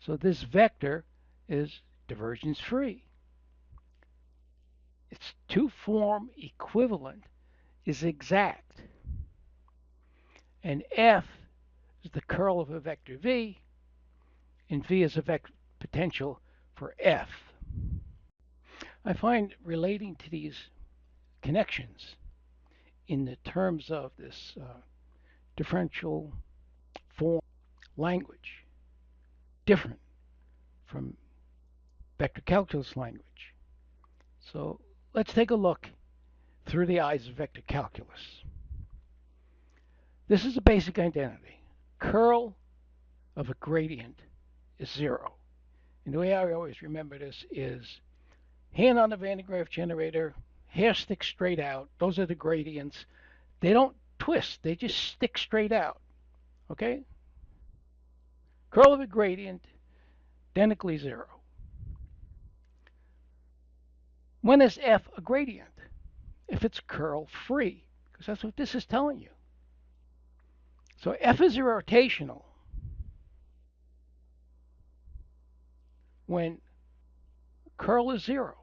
So this vector is divergence free. Its 2 form equivalent is exact. And f is the curl of a vector v, and v is a vector potential for f. I find relating to these connections in the terms of this differential form language different from vector calculus language. So let's take a look through the eyes of vector calculus. This is a basic identity. Curl of a gradient is 0. And the way I always remember this is hand on the Van de Graaff generator, hair sticks straight out. Those are the gradients. They don't twist. They just stick straight out. Okay? Curl of a gradient, identically 0. When is f a gradient? If it's curl free, because that's what this is telling you. So f is rotational when curl is 0.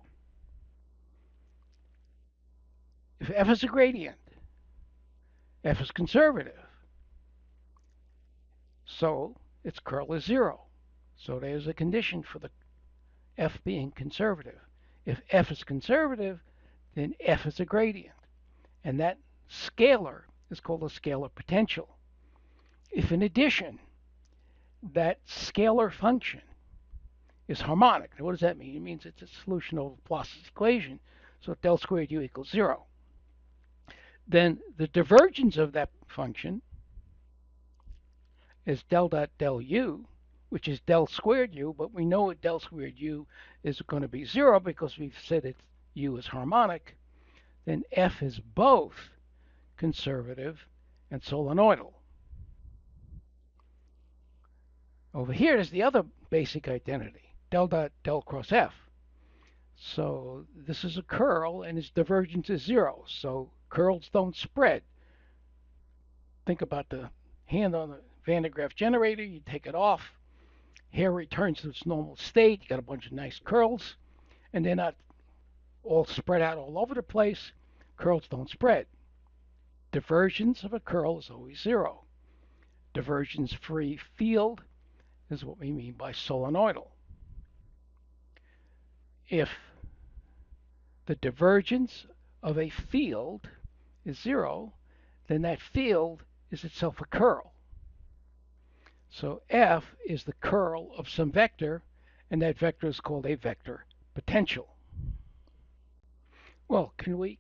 If f is a gradient, f is conservative. So its curl is 0. So there's a condition for the f being conservative. If f is conservative, then f is a gradient. And that scalar is called a scalar potential. If in addition, that scalar function is harmonic. Now what does that mean? It means it's a solution of Laplace's equation. So del squared u equals 0. Then the divergence of that function is del dot del u, which is del squared u, but we know that del squared u is going to be 0 because we've said that u is harmonic. Then f is both conservative and solenoidal. Over here is the other basic identity, del dot del cross f. So this is a curl and its divergence is 0. So curls don't spread. Think about the hand on the Van de Graaff generator. You take it off. Hair returns to its normal state. You got a bunch of nice curls, and they're not all spread out all over the place. Curls don't spread. Divergence of a curl is always zero. Divergence-free field is what we mean by solenoidal. If the divergence of a field is zero, then that field is itself a curl. So F is the curl of some vector, and that vector is called a vector potential. Well, can we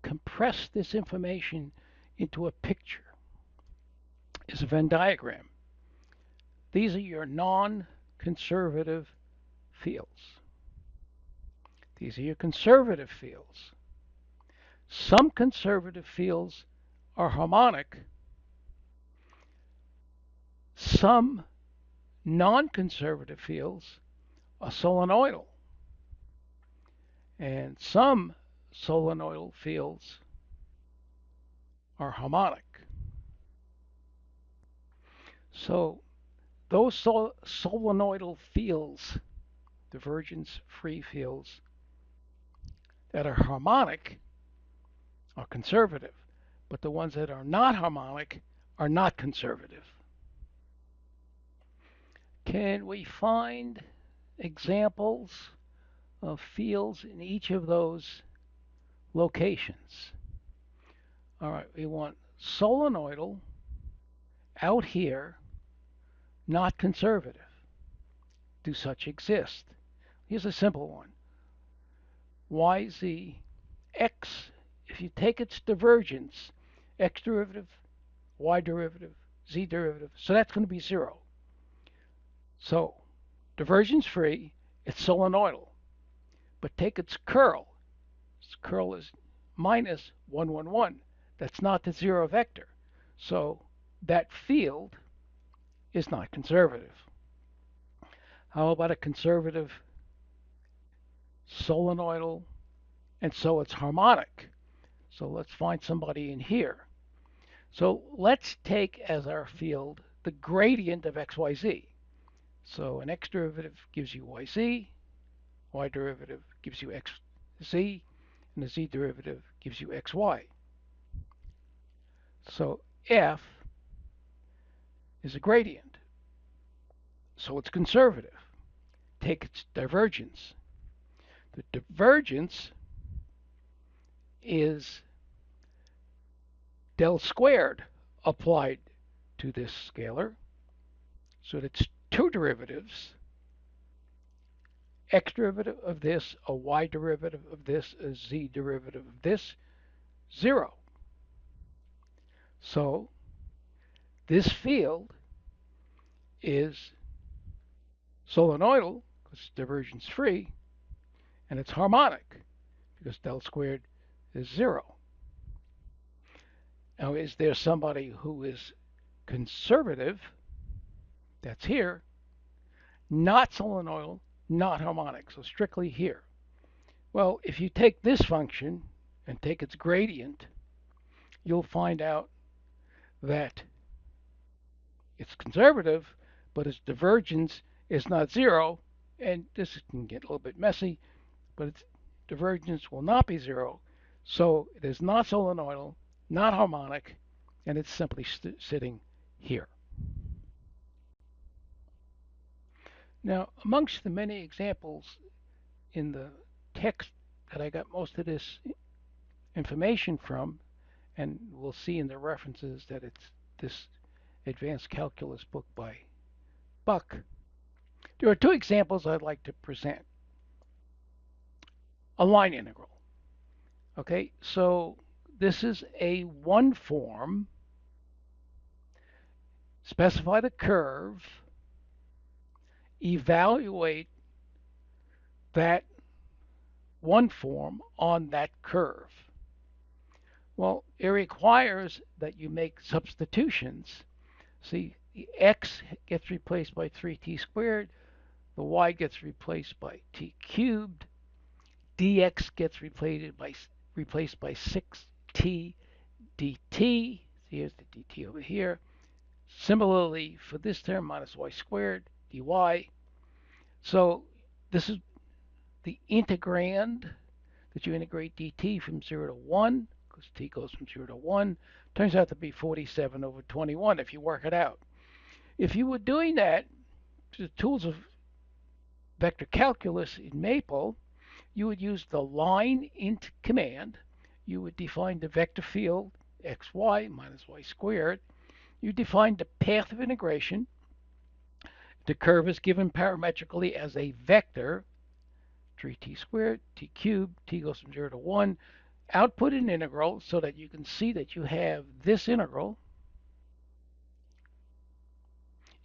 compress this information into a picture? It's a Venn diagram. These are your non-conservative fields. These are your conservative fields. Some conservative fields are harmonic. Some non-conservative fields are solenoidal. And some solenoidal fields are harmonic. So those solenoidal fields, divergence-free fields that are harmonic, are conservative, but the ones that are not harmonic are not conservative. Can we find examples of fields in each of those locations? All right, we want solenoidal out here, not conservative. Do such exist? Here's a simple one. YZ x, if you take its divergence, x derivative, y derivative, z derivative, so that's going to be zero. So divergence free, it's solenoidal. But take its curl. Its curl is minus 1, 1, 1. That's not the zero vector. So that field is not conservative. How about a conservative solenoidal? And so it's harmonic. So let's find somebody in here. So let's take as our field the gradient of xyz. So an x derivative gives you yz, y derivative gives you xz, and a z derivative gives you xy. So f is a gradient. So it's conservative. Take its divergence. The divergence is del squared applied to this scalar. So it's two derivatives, x derivative of this, a y derivative of this, a z derivative of this, zero. So this field is solenoidal because it's divergence free, and it's harmonic because del squared is zero. Now, is there somebody who is conservative? That's here. Not solenoidal, not harmonic, so strictly here. Well, if you take this function and take its gradient, you'll find out that it's conservative, but its divergence is not zero, and this can get a little bit messy, but its divergence will not be zero, so it is not solenoidal, not harmonic, and it's simply sitting here. Now, amongst the many examples in the text that I got most of this information from, and we'll see in the references that it's this advanced calculus book by Buck, there are two examples I'd like to present. A line integral. Okay, so this is a one form. Specify the curve. Evaluate that one form on that curve. Well, it requires that you make substitutions. See, the x gets replaced by 3t squared, the y gets replaced by t cubed, dx gets replaced by 6t dt. Here's the dt over here. Similarly, for this term, minus y squared, dy. So this is the integrand that you integrate dt from 0 to 1, because t goes from 0 to 1, turns out to be 47 over 21 if you work it out. If you were doing that, the tools of vector calculus in Maple, you would use the line int command. You would define the vector field xy minus y squared. You define the path of integration. The curve is given parametrically as a vector, 3t squared, t cubed, t goes from 0 to 1. Output an integral so that you can see that you have this integral.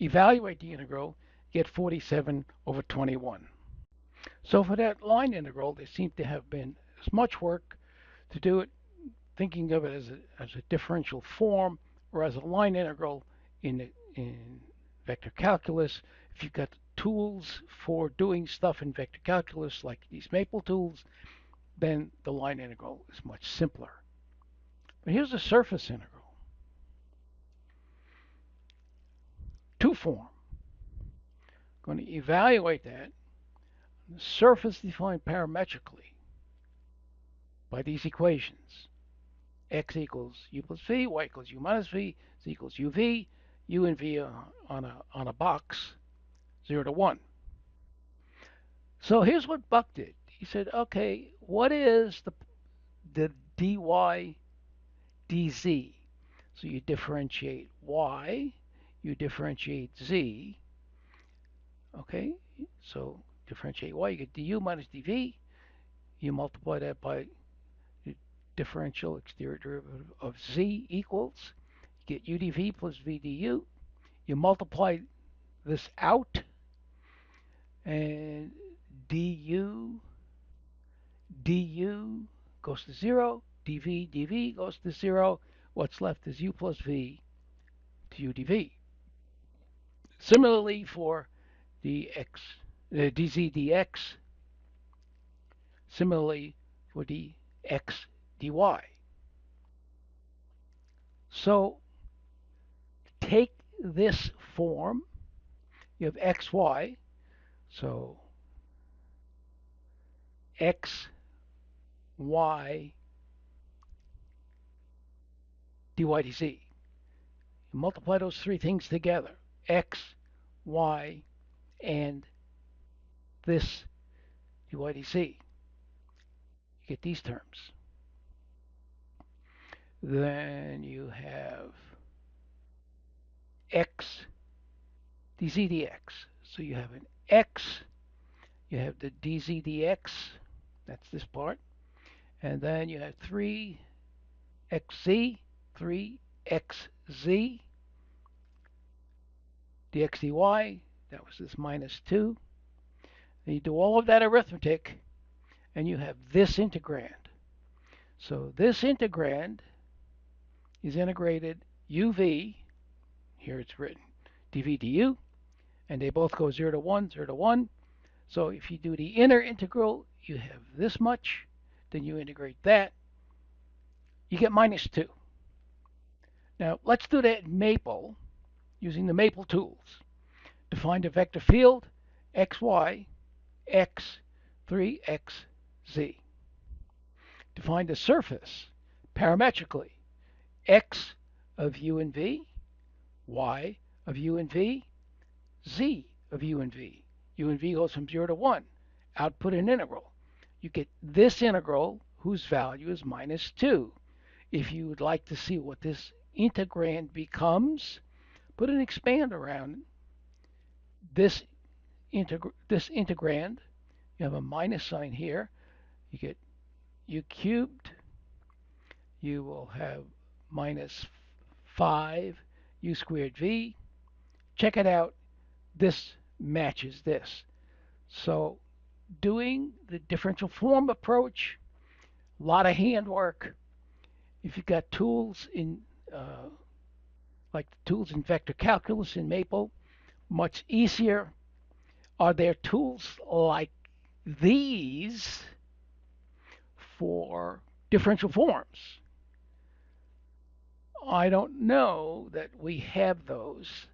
Evaluate the integral, get 47 over 21. So for that line integral, there seems to have been as much work to do it, thinking of it as a differential form or as a line integral in vector calculus. If you've got tools for doing stuff in vector calculus, like these Maple tools, then the line integral is much simpler. But here's the surface integral. Two form. I'm going to evaluate that. The surface defined parametrically by these equations. X equals u plus v, y equals u minus v, z equals uv, u and v on a box, 0 to 1. So here's what Buck did. He said, okay, what is the dy dz? So you differentiate y, you differentiate z. Okay, so differentiate y, you get du minus dv. You multiply that by the differential exterior derivative of z equals, you get u dv plus v du. You multiply this out, and du goes to 0, dv goes to 0. What's left is u plus v to u dv. Similarly for the dz dx, similarly for the x dy. So take this form, you have xy, so x, y, dy dz. You multiply those three things together, x, y, and this dy dz. You get these terms. Then you have x dz dx. So you have an x, you have the dz dx, that's this part, and then you have 3xz, 3xz, dx dy, that was this minus 2. And you do all of that arithmetic, and you have this integrand. So this integrand is integrated uv, here it's written dv du, and they both go 0 to 1, 0 to 1. So if you do the inner integral, you have this much, then you integrate that, you get minus 2. Now let's do that in Maple using the Maple tools. Define a vector field, xy, x, 3xz. Define the surface parametrically, x of u and v, y of u and v, z of u and v. U and v goes from 0 to 1. Output an integral. You get this integral whose value is minus 2. If you would like to see what this integrand becomes, put an expand around this integrand. You have a minus sign here. You get u cubed. You will have minus 5 u squared v. Check it out. This matches this. So doing the differential form approach, a lot of handwork. If you've got tools in like the tools in vector calculus in Maple, much easier. Are there tools like these for differential forms? I don't know that we have those.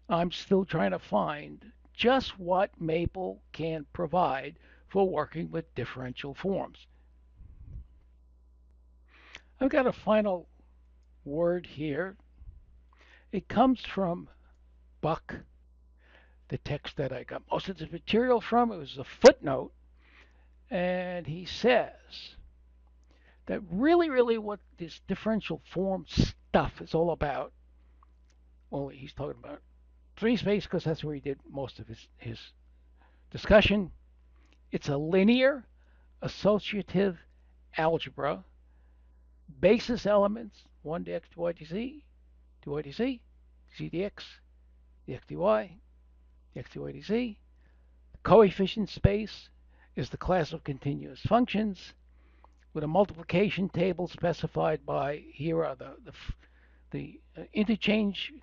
I'm still trying to find just what Maple can provide for working with differential forms. I've got a final word here. It comes from Buck, the text that I got most of the material from. It was a footnote, and he says that really what this differential form stuff is all about. Well, he's talking about three space because that's where he did most of his discussion. It's a linear associative algebra, basis elements 1 dx, 2y dz, 2y dz, z dx, dx dy, dx dy dz. The coefficient space is the class of continuous functions with a multiplication table specified by, here are the interchange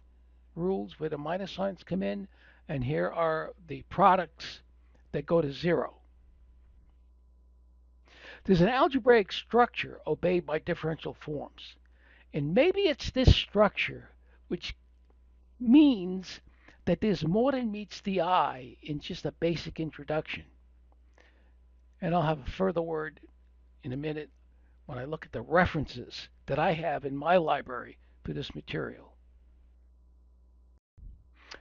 rules where the minus signs come in, and here are the products that go to zero. There's an algebraic structure obeyed by differential forms, and maybe it's this structure which means that there's more than meets the eye in just a basic introduction. And I'll have a further word in a minute when I look at the references that I have in my library for this material.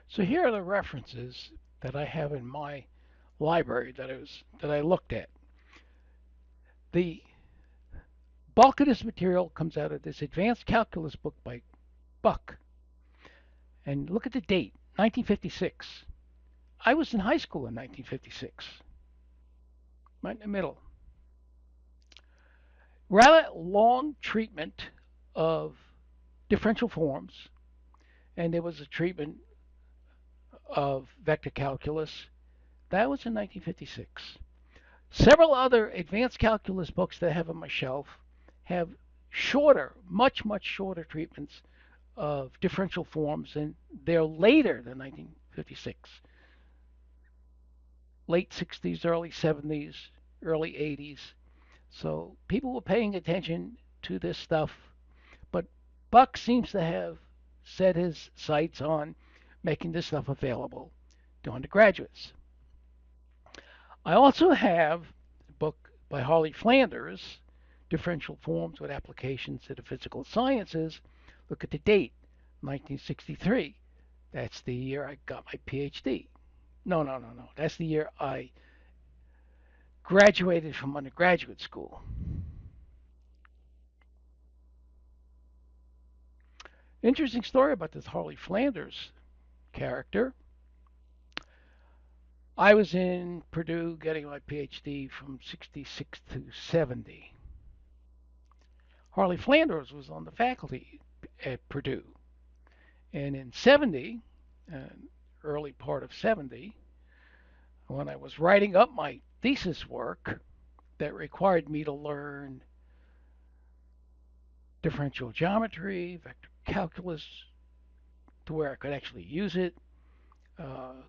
So here are the references that I have in my library that I looked at. The bulk of this material comes out of this advanced calculus book by Buck. And look at the date, 1956. I was in high school in 1956, right in the middle. Rather long treatment of differential forms, and there was a treatment of vector calculus. That was in 1956. Several other advanced calculus books that I have on my shelf have shorter, much shorter treatments of differential forms, and they're later than 1956. Late 60s, early 70s, early 80s. So people were paying attention to this stuff, but Buck seems to have set his sights on making this stuff available to undergraduates. I also have a book by Harley Flanders, Differential Forms with Applications to the Physical Sciences. Look at the date, 1963. That's the year I got my PhD. No. That's the year I graduated from undergraduate school. Interesting story about this Harley Flanders character. I was in Purdue getting my PhD from 66 to 70. Harley Flanders was on the faculty at Purdue. And in 70, early part of 70, when I was writing up my thesis work that required me to learn differential geometry, vector calculus, to where I could actually use it,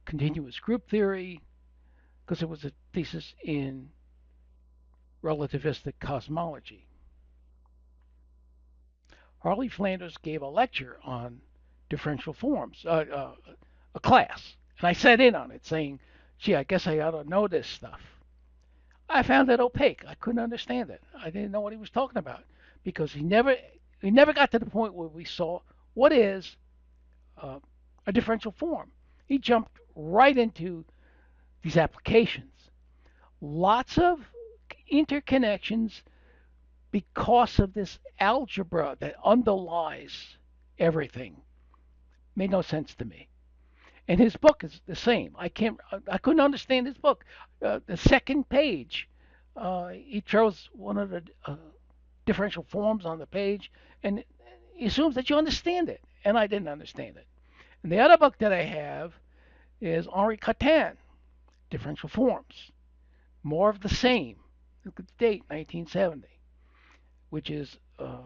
continuous group theory, because it was a thesis in relativistic cosmology. Harley Flanders gave a lecture on differential forms, a class, and I sat in on it saying, gee, I guess I ought to know this stuff. I found it opaque. I couldn't understand it. I didn't know what he was talking about because he never got to the point where we saw what is a differential form. He jumped right into these applications. Lots of interconnections because of this algebra that underlies everything. Made no sense to me. And his book is the same. I couldn't understand his book. The second page, he chose one of the differential forms on the page, and he assumes that you understand it, and I didn't understand it. And the other book that I have is Henri Cartan, Differential Forms. More of the same. Look at the date, 1970, which is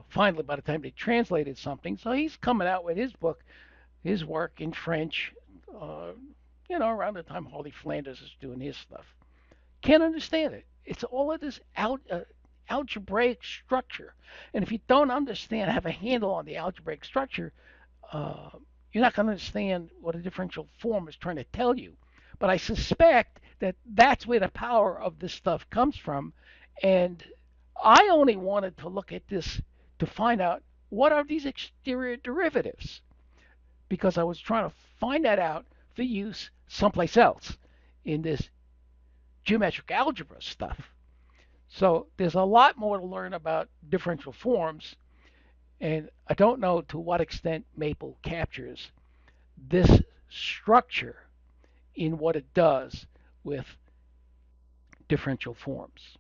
finally by the time they translated something. So he's coming out with his book, his work in French, around the time Harley Flanders is doing his stuff. Can't understand it. It's all of this algebraic structure. And if you don't understand, have a handle on the algebraic structure, you're not going to understand what a differential form is trying to tell you. But I suspect that that's where the power of this stuff comes from. And I only wanted to look at this to find out what are these exterior derivatives, because I was trying to find that out for use someplace else in this geometric algebra stuff. So there's a lot more to learn about differential forms, and I don't know to what extent Maple captures this structure in what it does with differential forms.